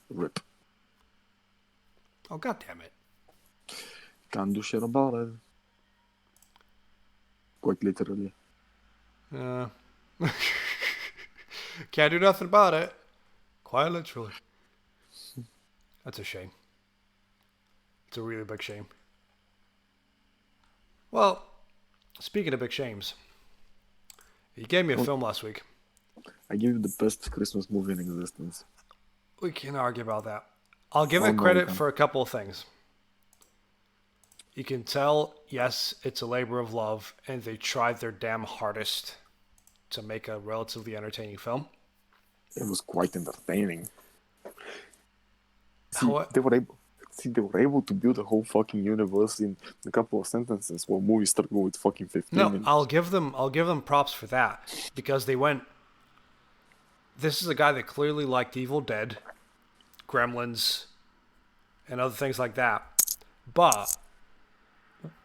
Speaker 2: Rip.
Speaker 1: Oh god damn it!
Speaker 2: Can't do shit about it. Quite literally.
Speaker 1: Can't do nothing about it. Quite literally. That's a shame. It's a really big shame. Well, speaking of big shames, you gave me a film last week.
Speaker 2: I give you the best Christmas movie in existence.
Speaker 1: We can argue about that. I'll give
Speaker 2: Oh,
Speaker 1: it
Speaker 2: no,
Speaker 1: credit
Speaker 2: we
Speaker 1: for a couple of things. You can tell, yes, it's a labor of love, and they tried their damn hardest to make a relatively entertaining film.
Speaker 2: It was quite entertaining.
Speaker 1: How-
Speaker 2: They were able to build a whole fucking universe in a couple of sentences, while movies start going with fucking 15
Speaker 1: No,
Speaker 2: minutes.
Speaker 1: I'll give them props for that, because they went. This is a guy that clearly liked Evil Dead, Gremlins, and other things like that. But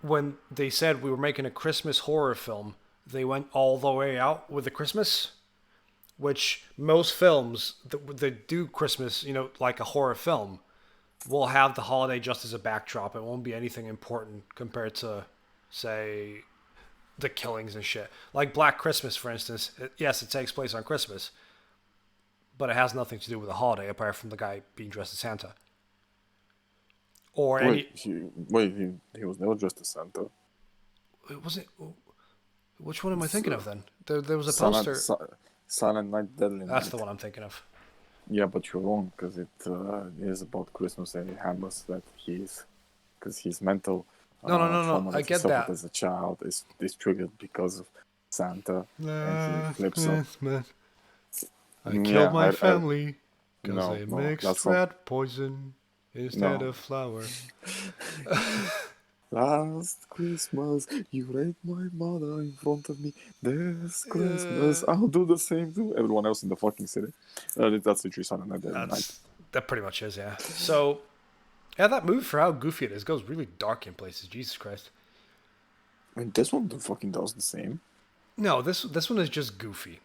Speaker 1: when they said we were making a Christmas horror film, they went all the way out with the Christmas, which most films that do Christmas, like a horror film, will have the holiday just as a backdrop. It won't be anything important compared to, say, the killings and shit. Like Black Christmas, for instance. Yes, it takes place on Christmas, but it has nothing to do with the holiday apart from the guy being dressed as Santa. Or
Speaker 2: he was never dressed as Santa.
Speaker 1: Was it? Which one am I thinking of then? There was a poster.
Speaker 2: Silent Night, Deadly Night.
Speaker 1: That's the one I'm thinking of.
Speaker 2: Yeah, but you're wrong, because it is about Christmas, and it hammers that he's mental.
Speaker 1: No.
Speaker 2: Trauma
Speaker 1: I
Speaker 2: that he
Speaker 1: get
Speaker 2: suffered
Speaker 1: that.
Speaker 2: as a child is triggered because of Santa, and he flips up.
Speaker 1: I killed my family because
Speaker 2: No,
Speaker 1: they
Speaker 2: no,
Speaker 1: mixed
Speaker 2: that's not-
Speaker 1: rat poison instead
Speaker 2: No.
Speaker 1: of flour.
Speaker 2: Last Christmas, you raped my mother in front of me. This Christmas, I'll do the same to everyone else in the fucking city. That's literally Silent Night, Deadly Night.
Speaker 1: That pretty much is, yeah. So, yeah, that movie, for how goofy it is, goes really dark in places. Jesus Christ.
Speaker 2: I mean, this one fucking does the same.
Speaker 1: No, this one is just goofy.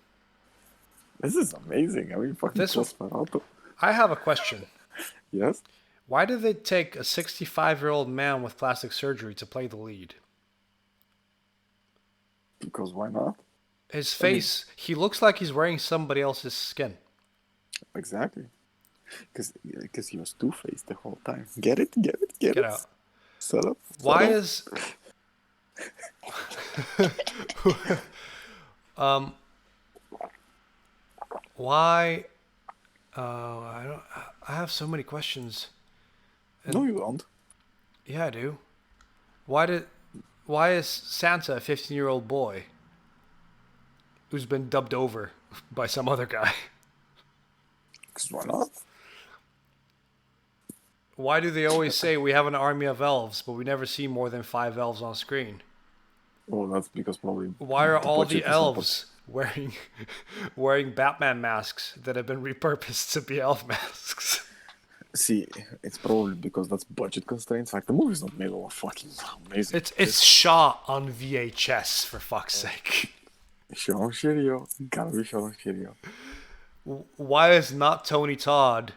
Speaker 2: This is amazing. I mean, fucking
Speaker 1: This one-
Speaker 2: Nosferatu.
Speaker 1: I have a question.
Speaker 2: Yes?
Speaker 1: Why did they take a 65-year-old man with plastic surgery to play the lead?
Speaker 2: Because why not?
Speaker 1: His face, he looks like he's wearing somebody else's skin.
Speaker 2: Exactly. Because he was two-faced the whole time. Get it?
Speaker 1: Get out.
Speaker 2: Set up.
Speaker 1: Why is um, why? I don't. I have so many questions.
Speaker 2: No,
Speaker 1: And
Speaker 2: you don't.
Speaker 1: yeah, I do. Why did? Why is Santa a 15-year-old boy who's been dubbed over by some other guy?
Speaker 2: Because why not?
Speaker 1: Why do they always say we have an army of elves, but we never see more than 5 elves on screen?
Speaker 2: Oh, that's because probably
Speaker 1: Why are
Speaker 2: the
Speaker 1: all the
Speaker 2: budget is not.
Speaker 1: elves wearing wearing Batman masks that have been repurposed to be elf masks?
Speaker 2: See, it's probably because that's budget constraints. Like the movie's not made of fucking amazing.
Speaker 1: It's shot on VHS for fuck's sake.
Speaker 2: Shot on Shirio. Gotta be shot on Shirio.
Speaker 1: Why is not Tony Todd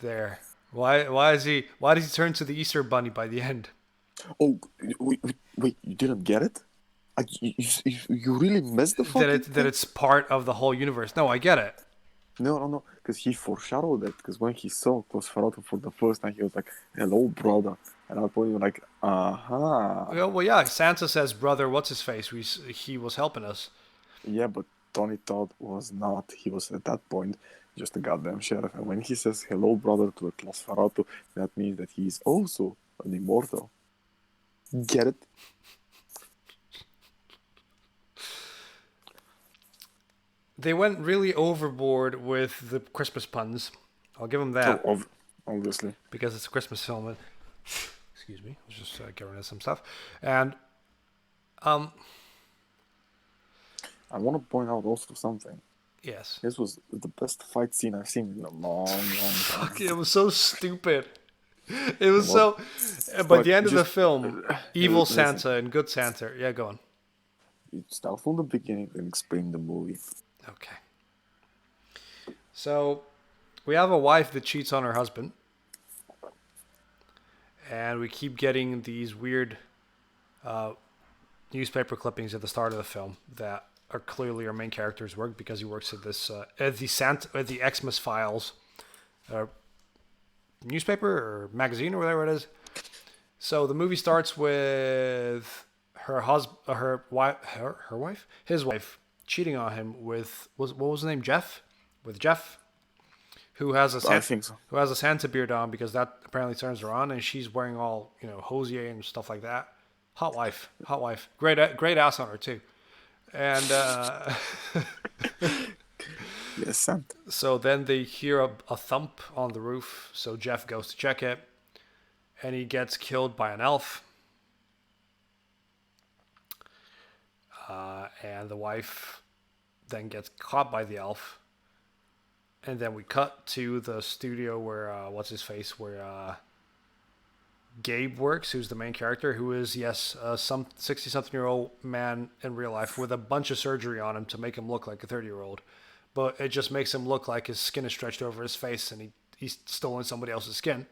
Speaker 1: there? Why does he turn to the Easter Bunny by the end?
Speaker 2: Oh, wait, you didn't get it? You really missed the fucking
Speaker 1: That it's part of the whole universe. No, I get it.
Speaker 2: No, because he foreshadowed it. Because when he saw Nosferatu for the first time, he was like, "Hello, brother," and I told you like, "Aha."
Speaker 1: Well, yeah. Santa says, "Brother, what's his face? He was helping us."
Speaker 2: Yeah, but Tony Todd was not. He was at that point just a goddamn sheriff. And when he says "Hello, brother" to the Nosferatu, that means that he's also an immortal. Get it?
Speaker 1: They went really overboard with the Christmas puns. I'll give them that.
Speaker 2: Obviously.
Speaker 1: Because it's a Christmas film. Excuse me. I was just getting rid of some stuff. And
Speaker 2: I want to point out also something.
Speaker 1: yes.
Speaker 2: This was the best fight scene I've seen in a long time.
Speaker 1: Fuck, it was so stupid. It was so. By the end of the film, evil
Speaker 2: listen.
Speaker 1: Santa and good Santa. Yeah, go on.
Speaker 2: You start from the beginning and explain the movie.
Speaker 1: Okay. So, we have a wife that cheats on her husband. And we keep getting these weird newspaper clippings at the start of the film that are clearly our main character's work because he works at this at the Xmas Files newspaper or magazine or whatever it is. So the movie starts with his wife cheating on him with what was his name, Jeff, who has a
Speaker 2: I think so.
Speaker 1: who has a Santa beard on because that apparently turns her on, and she's wearing all hosier and stuff like that. Hot wife, great ass on her too, and
Speaker 2: Yes, Santa.
Speaker 1: so then they hear a thump on the roof. So Jeff goes to check it, and he gets killed by an elf. And the wife then gets caught by the elf. And then we cut to the studio where, where Gabe works, who's the main character, who is, yes, some 60-something-year-old man in real life with a bunch of surgery on him to make him look like a 30-year-old. But it just makes him look like his skin is stretched over his face and he's stolen somebody else's skin.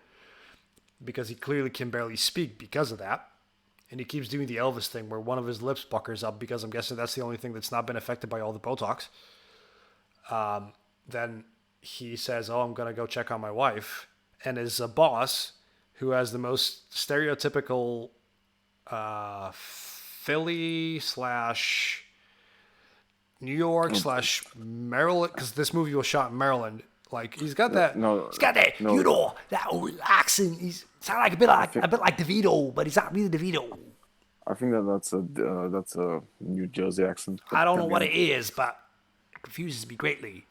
Speaker 1: Because he clearly can barely speak because of that. And he keeps doing the Elvis thing where one of his lips puckers up because I'm guessing that's the only thing that's not been affected by all the Botox. Then he says, "Oh, I'm going to go check on my wife." And his boss, who has the most stereotypical Philly slash New York slash Maryland, because this movie was shot in Maryland. Like he's got that, he's got that, that old accent. He's sound like a bit like DeVito, but he's not really DeVito.
Speaker 2: I think that's a New Jersey accent.
Speaker 1: I don't know what it is, but it confuses me greatly.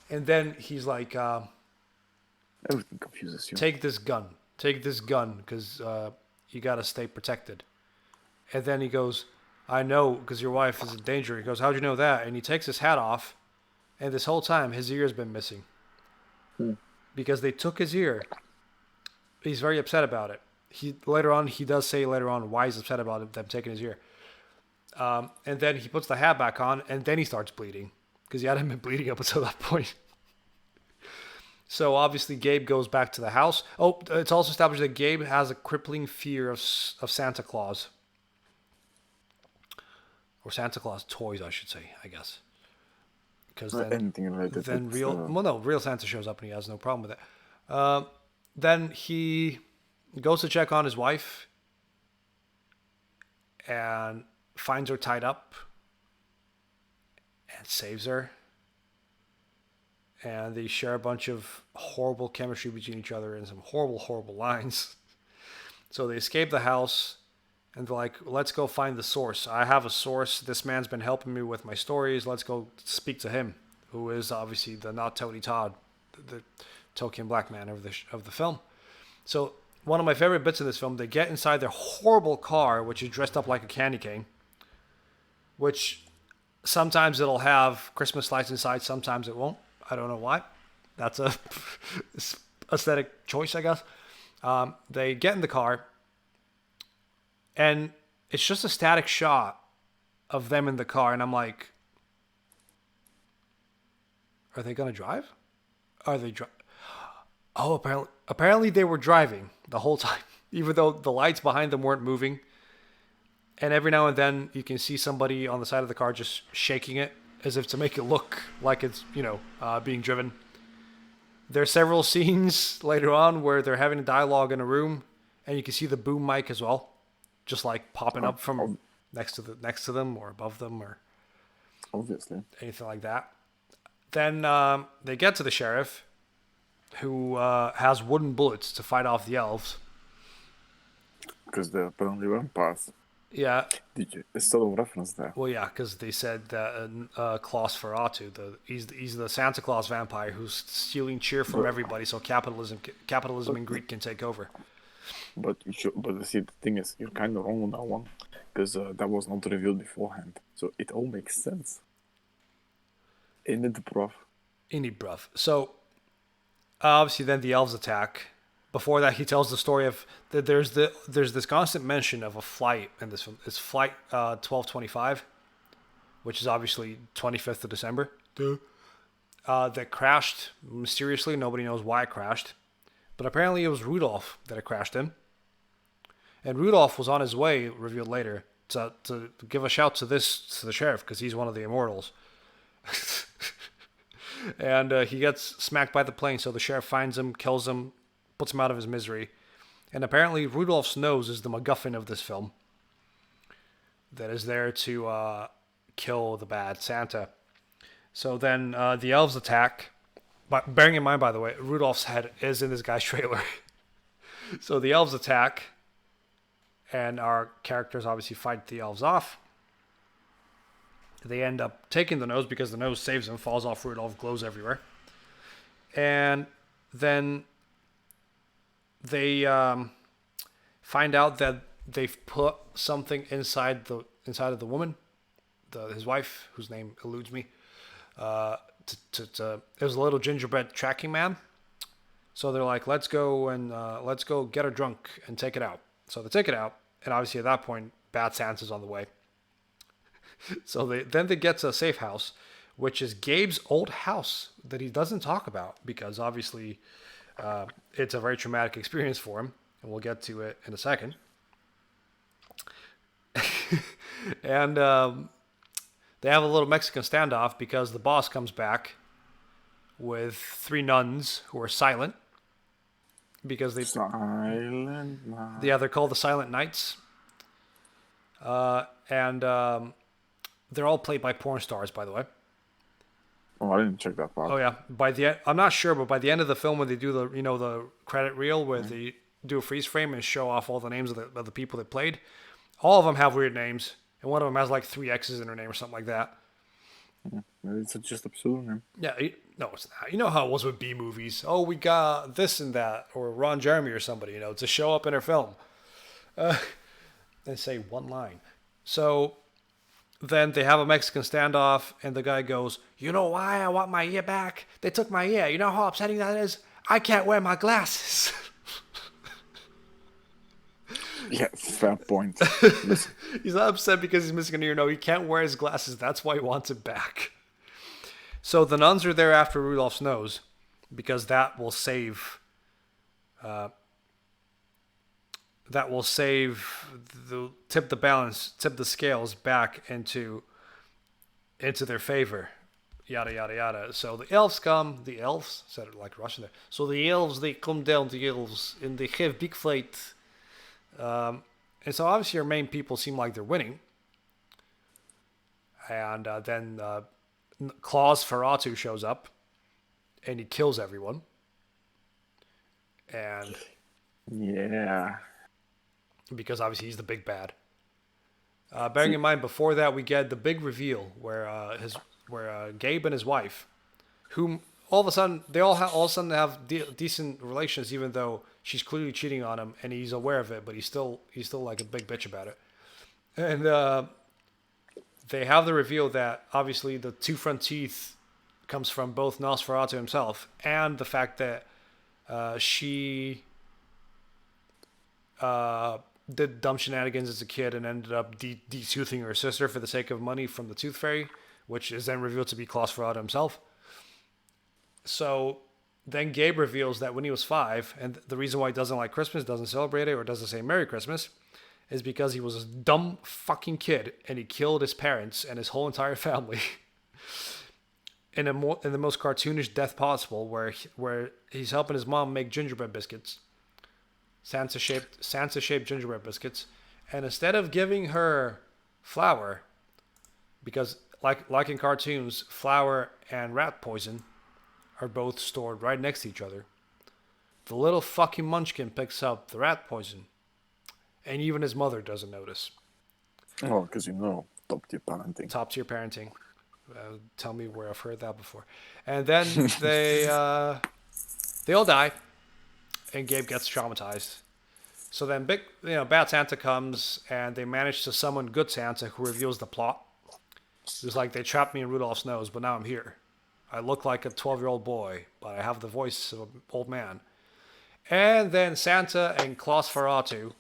Speaker 1: And then he's like,
Speaker 2: Everything confuses you.
Speaker 1: take this gun, because you gotta stay protected. And then he goes, "I know, because your wife is in danger." He goes, "How'd you know that?" And he takes his hat off, and this whole time his ear's been missing. Because they took his ear. He's very upset about it. He does say later on why he's upset about them taking his ear. And then he puts the hat back on, and then he starts bleeding because he hadn't been bleeding up until that point. So obviously Gabe goes back to the house. Oh, it's also established that Gabe has a crippling fear of Santa Claus. Or Santa Claus toys, I should say, I guess. Because
Speaker 2: anything related.
Speaker 1: Then real Santa shows up and he has no problem with it. Then he goes to check on his wife, and finds her tied up and saves her. And they share a bunch of horrible chemistry between each other and some horrible, horrible lines. So they escape the house and they're like, let's go find the source. I have a source. This man's been helping me with my stories. Let's go speak to him, who is obviously the not Tony Todd, the token black man of the film. So one of my favorite bits in this film, they get inside their horrible car, which is dressed up like a candy cane, which sometimes it'll have Christmas lights inside, sometimes it won't. I don't know why. That's a aesthetic choice, I guess. They get in the car, and it's just a static shot of them in the car, and I'm like, are they gonna drive? Are they Oh, apparently they were driving the whole time, even though the lights behind them weren't moving. And every now and then you can see somebody on the side of the car just shaking it as if to make it look like it's, being driven. There's several scenes later on where they're having a dialogue in a room, and you can see the boom mic as well, just like popping up from next to them or above them or
Speaker 2: obviously
Speaker 1: anything like that. Then they get to the sheriff, who has wooden bullets to fight off the elves.
Speaker 2: Because they're apparently vampires.
Speaker 1: Yeah.
Speaker 2: It's sort of reference there.
Speaker 1: Well, yeah, because they said that Klaus Ferratu, he's the Santa Claus vampire who's stealing cheer from everybody, so capitalism and greed can take over.
Speaker 2: But see, the thing is, you're kind of wrong on that one, because that was not revealed beforehand, so it all makes sense. Indeed, bruv. So obviously, then the elves attack. Before that, he tells the story of that there's this constant mention of a flight in this film. It's flight 1225, which is obviously 25th of December. That crashed mysteriously. Nobody knows why it crashed, but apparently it was Rudolph that it crashed in. And Rudolph was on his way, revealed later, to give a shout to the sheriff, because he's one of the immortals. And he gets smacked by the plane, so the sheriff finds him, kills him, puts him out of his misery. And apparently Rudolph's nose is the MacGuffin of this film that is there to kill the bad Santa. So then the elves attack. But bearing in mind, by the way, Rudolph's head is in this guy's trailer. So the elves attack, and our characters obviously fight the elves off. They end up taking the nose because the nose saves him, falls off Rudolph, glows everywhere. And then they find out that they've put something inside of the woman, his wife, whose name eludes me. It was a little gingerbread tracking man. So they're like, let's go get her drunk and take it out. So they take it out, and obviously at that point, Bad Santa's on the way. So they get to a safe house, which is Gabe's old house that he doesn't talk about because obviously it's a very traumatic experience for him, and we'll get to it in a second. And they have a little Mexican standoff because the boss comes back with 3 nuns who are silent because they're called the Silent Knights, and they're all played by porn stars, by the way. Oh, I didn't check that part.
Speaker 1: Oh yeah, I'm not sure, but by the end of the film, when they do the credit reel where they do a freeze frame and show off all the names of the people that played, all of them have weird names, and one of them has like 3 X's in her name or something like that.
Speaker 2: Maybe it's just a pseudonym.
Speaker 1: Yeah, no, it's not. You know how it was with B movies. Oh, we got this and that, or Ron Jeremy or somebody, to show up in her film, and say one line. So then they have a Mexican standoff, and the guy goes, "You know why I want my ear back? They took my ear. You know how upsetting that is? I can't wear my glasses."
Speaker 2: Yeah, fair point.
Speaker 1: He's not upset because he's missing an ear. No, he can't wear his glasses. That's why he wants it back. So the nuns are there after Rudolph's nose because that will save tip the scales back into their favor. Yada, yada, yada. So the elves said it like Russian there. So the elves, they come down, the elves, and they have big fight. And And so obviously your main people seem like they're winning. And then Klaus Ferratu shows up and he kills everyone. And
Speaker 2: Yeah.
Speaker 1: because obviously he's the big bad. Bearing in mind, before that, we get the big reveal where Gabe and his wife, whom all of a sudden all of a sudden have decent relations, even though she's clearly cheating on him and he's aware of it, but he's still like a big bitch about it. And they have the reveal that obviously the two front teeth comes from both Nosferatu himself and the fact that she did dumb shenanigans as a kid and ended up de-toothing her sister for the sake of money from the Tooth Fairy, which is then revealed to be Klaus Ferrata himself. So then Gabe reveals that when he was 5, and the reason why he doesn't like Christmas, doesn't celebrate it, or doesn't say Merry Christmas, is because he was a dumb fucking kid and he killed his parents and his whole entire family in the most cartoonish death possible, where he's helping his mom make gingerbread biscuits. Santa-shaped gingerbread biscuits, and instead of giving her flour, because like in cartoons, flour and rat poison are both stored right next to each other, the little fucking munchkin picks up the rat poison, and even his mother doesn't notice.
Speaker 2: Oh, because top tier parenting.
Speaker 1: Top tier parenting. Tell me where I've heard that before. And then they all die. And Gabe gets traumatized. So then Bad Santa comes and they manage to summon Good Santa, who reveals the plot. It's like, they trapped me in Rudolph's nose, but now I'm here. I look like a 12-year-old boy, but I have the voice of an old man. And then Santa and Klaus Ferratu,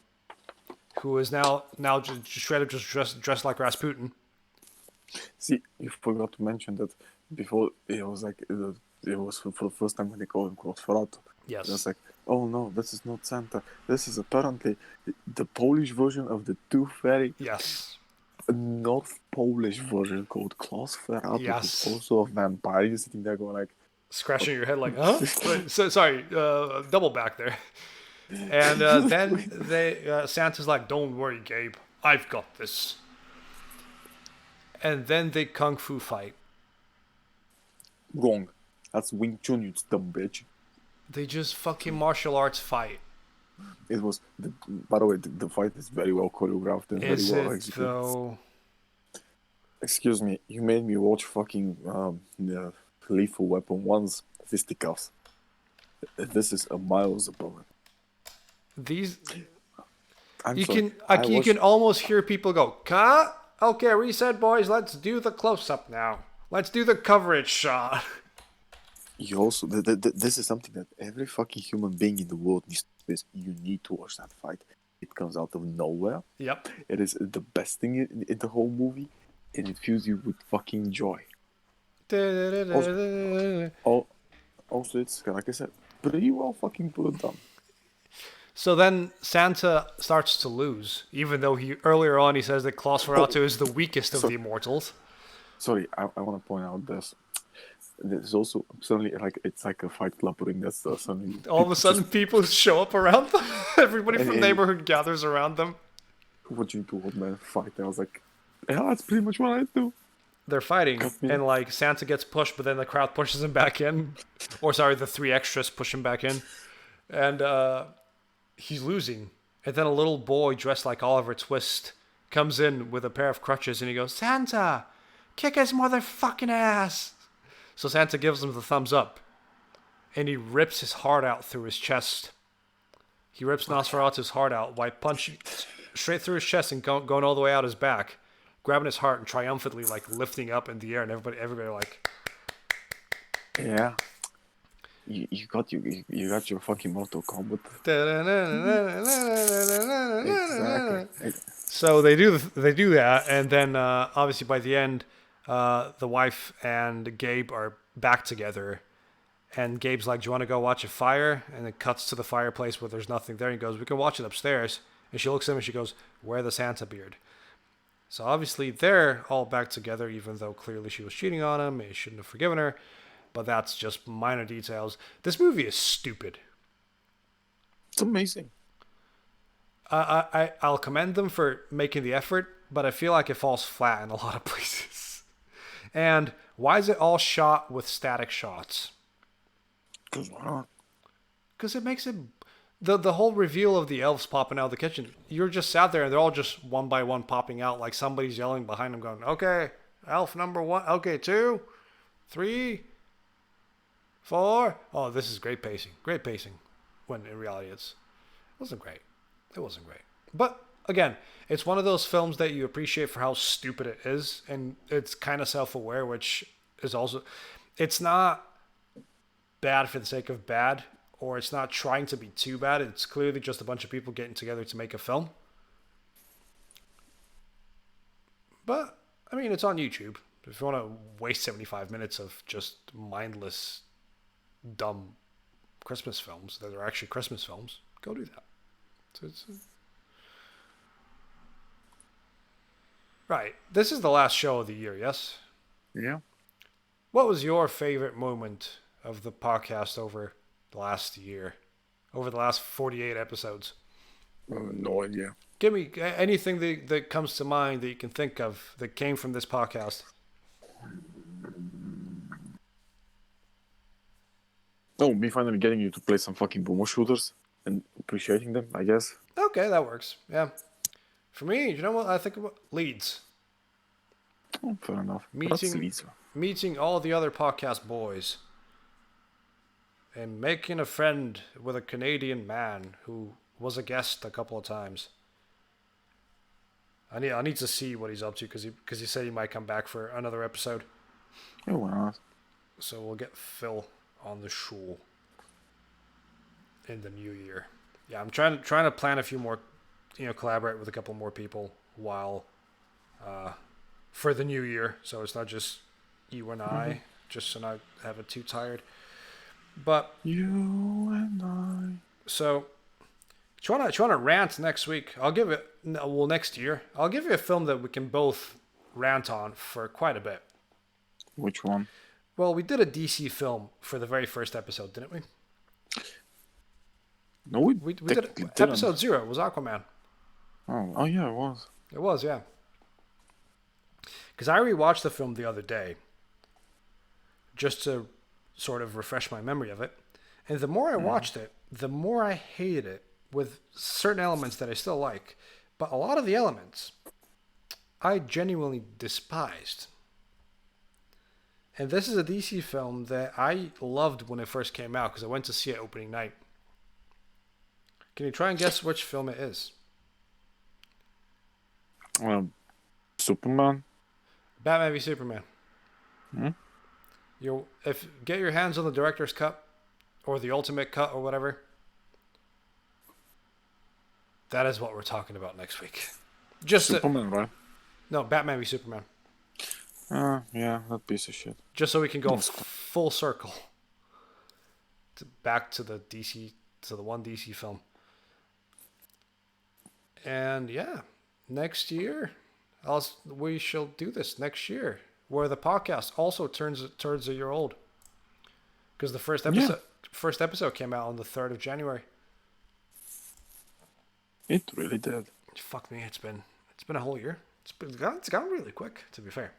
Speaker 1: who is now just dressed like Rasputin.
Speaker 2: See, you forgot to mention that before it was like it was for the first time when they called him Klaus Ferratu.
Speaker 1: Yes.
Speaker 2: It was like, oh no, this is not Santa. This is apparently the Polish version of the Tooth Fairy.
Speaker 1: Yes.
Speaker 2: A North Polish version called Klaus Ferratu.
Speaker 1: Yes.
Speaker 2: Who's also a vampire. You're sitting there going like...
Speaker 1: Scratching your head like, huh? Sorry, double back there. And then Santa's like, don't worry, Gabe. I've got this. And then they kung fu fight.
Speaker 2: Wrong. That's Wing Chun, you dumb bitch.
Speaker 1: They just fucking martial arts fight.
Speaker 2: It was, by the way, the fight is very well choreographed and
Speaker 1: is
Speaker 2: very well
Speaker 1: it
Speaker 2: executed.
Speaker 1: Though?
Speaker 2: Excuse me, you made me watch fucking Lethal Weapon 1's fisticuffs. This is a miles above it.
Speaker 1: These...
Speaker 2: I'm
Speaker 1: you
Speaker 2: sorry.
Speaker 1: You can almost hear people go, cut? Okay, reset, boys. Let's do the close-up now. Let's do the coverage shot.
Speaker 2: You also, this is something that every fucking human being in the world needs to do. You need to watch that fight. It comes out of nowhere.
Speaker 1: Yep.
Speaker 2: It is the best thing in the whole movie, and it fills you with fucking joy. Also, it's, like I said, pretty well fucking put done.
Speaker 1: So then Santa starts to lose, even though earlier on he says that Klaus Ferratu is the weakest of the immortals.
Speaker 2: Sorry, I want to point out this. There's also suddenly it's like a Fight Club ring that's suddenly...
Speaker 1: All of a sudden people show up around them. Everybody from the neighborhood gathers around them.
Speaker 2: Watching two old men fight, I was like, yeah, that's pretty much what I do.
Speaker 1: They're fighting, and like Santa gets pushed, but then the crowd pushes him back in. Or sorry, the 3 extras push him back in. And he's losing. And then a little boy dressed like Oliver Twist comes in with a pair of crutches and he goes, Santa, kick his motherfucking ass. So Santa gives him the thumbs up. And he rips his heart out through his chest. He rips Nosferatu's heart out by punching straight through his chest and going all the way out his back. Grabbing his heart and triumphantly like lifting up in the air, and everybody like...
Speaker 2: Yeah. You got your fucking Mortal Kombat.
Speaker 1: Exactly. So they do that, and then obviously by the end, the wife and Gabe are back together, and Gabe's like, "Do you want to go watch a fire?" And it cuts to the fireplace where there's nothing there. And he goes, "We can watch it upstairs." And she looks at him and she goes, "Wear the Santa beard." So obviously they're all back together, even though clearly she was cheating on him and he shouldn't have forgiven her. But that's just minor details. This movie is stupid.
Speaker 2: It's amazing.
Speaker 1: I'll commend them for making the effort, but I feel like it falls flat in a lot of places. And why is it all shot with static shots?
Speaker 2: Because why not?
Speaker 1: Because it makes it the whole reveal of the elves popping out of the kitchen. You're just sat there and they're all just one by one popping out, like somebody's yelling behind them, going, "Okay, elf number 1. Okay, 2, 3, 4." Oh, this is great pacing. Great pacing. When in reality, it wasn't great. It wasn't great. But again, it's one of those films that you appreciate for how stupid it is, and it's kind of self-aware, which is also, it's not bad for the sake of bad, or it's not trying to be too bad. It's clearly just a bunch of people getting together to make a film. But I mean, it's on YouTube. If you want to waste 75 minutes of just mindless, dumb Christmas films that are actually Christmas films, go do that. Right. This is the last show of the year, yes?
Speaker 2: Yeah.
Speaker 1: What was your favorite moment of the podcast over the last year? Over the last 48 episodes?
Speaker 2: No idea.
Speaker 1: Give me anything that comes to mind that you can think of that came from this podcast.
Speaker 2: Oh, me finally getting you to play some fucking boomer shooters and appreciating them, I guess.
Speaker 1: Okay, that works. Yeah. For me, you know what I think about? Leeds.
Speaker 2: Oh, fair enough.
Speaker 1: Meeting all the other podcast boys. And making a friend with a Canadian man who was a guest a couple of times. I need to see what he's up to because he said he might come back for another episode.
Speaker 2: Yeah, why not?
Speaker 1: So we'll get Phil on the show in the new year. Yeah, I'm trying to plan a few more, collaborate with a couple more people while for the new year. So it's not just you and I, just so not have it too tired. But
Speaker 2: you and I.
Speaker 1: So, do you want to rant next week? Next year. I'll give you a film that we can both rant on for quite a bit.
Speaker 2: Which one?
Speaker 1: Well, we did a DC film for the very first episode, didn't we?
Speaker 2: No, we
Speaker 1: did it. Episode 0 was Aquaman.
Speaker 2: Oh yeah, it was.
Speaker 1: It was, yeah. Because I rewatched the film the other day, just to sort of refresh my memory of it. And the more I watched it, the more I hated it, with certain elements that I still like. But a lot of the elements, I genuinely despised. And this is a DC film that I loved when it first came out, because I went to see it opening night. Can you try and guess which film it is?
Speaker 2: Superman.
Speaker 1: Batman v Superman.
Speaker 2: Hmm?
Speaker 1: Get your hands on the director's cut or the ultimate cut or whatever. That is what we're talking about next week.
Speaker 2: Superman, right?
Speaker 1: No, Batman v Superman.
Speaker 2: Yeah, that piece of shit.
Speaker 1: Just so we can go full circle back to the one DC film. And yeah, next year, we shall do this next year, where the podcast also turns a year old. Because the first episode came out on the 3rd of January.
Speaker 2: It really did.
Speaker 1: Fuck me, it's been a whole year. It's gone really quick, to be fair.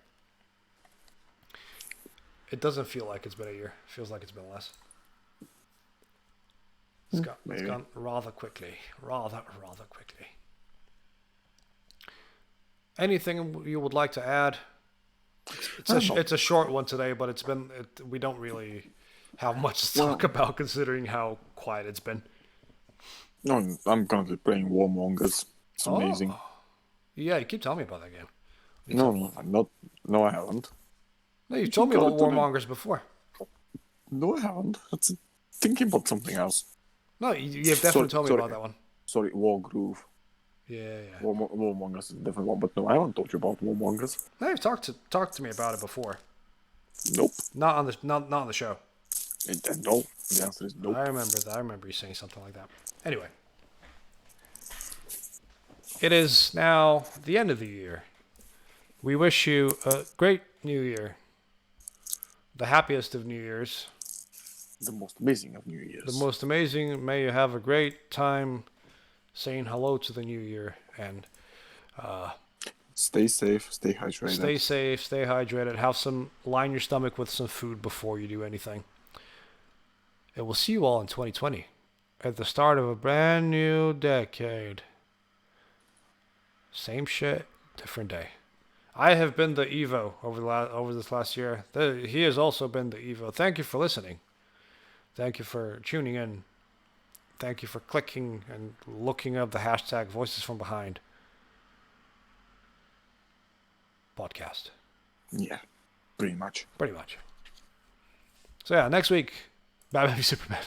Speaker 1: It doesn't feel like it's been a year. It feels like it's been less. It's gone rather quickly. Rather quickly. Anything you would like to add? It's a short one today, but we don't really have much to talk about considering how quiet it's been.
Speaker 2: No, I'm currently playing Warmongers. It's amazing.
Speaker 1: Yeah, you keep telling me about that game.
Speaker 2: No, I haven't.
Speaker 1: No, you told me about Warmongers before.
Speaker 2: No, I haven't. That's thinking about something else.
Speaker 1: No, you've definitely told me about that one.
Speaker 2: Sorry, Wargroove.
Speaker 1: Yeah.
Speaker 2: Warmongers is a different one, but no, I haven't told you about Warmongers.
Speaker 1: No, you've talked to me about it before.
Speaker 2: Nope.
Speaker 1: Not on the show.
Speaker 2: No, the answer is nope.
Speaker 1: I remember that. I remember you saying something like that. Anyway. It is now the end of the year. We wish you a great new year. The happiest of New Years.
Speaker 2: The most amazing of New Years.
Speaker 1: The most amazing. May you have a great time saying hello to the new year, and
Speaker 2: Stay safe, stay hydrated.
Speaker 1: stay safe, stay hydrated, line your stomach with some food before you do anything. And we'll see you all in 2020 at the start of a brand new decade. Same shit, different day. I have been the Evo over this last year. He has also been the Evo. Thank you for listening. Thank you for tuning in. Thank you for clicking and looking up the hashtag Voices from Behind podcast.
Speaker 2: Yeah, pretty much.
Speaker 1: Pretty much. So yeah, next week, Batman v Superman.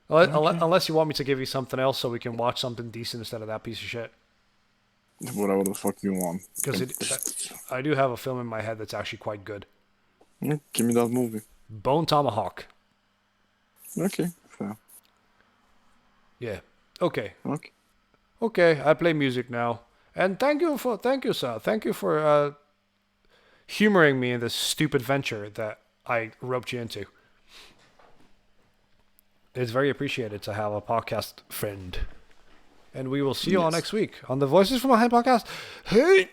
Speaker 1: Unless you want me to give you something else so we can watch something decent instead of that piece of shit.
Speaker 2: Whatever the fuck you want.
Speaker 1: Because I do have a film in my head that's actually quite good.
Speaker 2: Yeah, give me that movie.
Speaker 1: Bone Tomahawk.
Speaker 2: Okay, fair.
Speaker 1: Yeah. Okay.
Speaker 2: Okay.
Speaker 1: Okay, I play music now. And thank you, sir. Thank you for humoring me in this stupid venture that I roped you into. It's very appreciated to have a podcast friend. And we will see you all next week on the Voices from Behind podcast. Hey!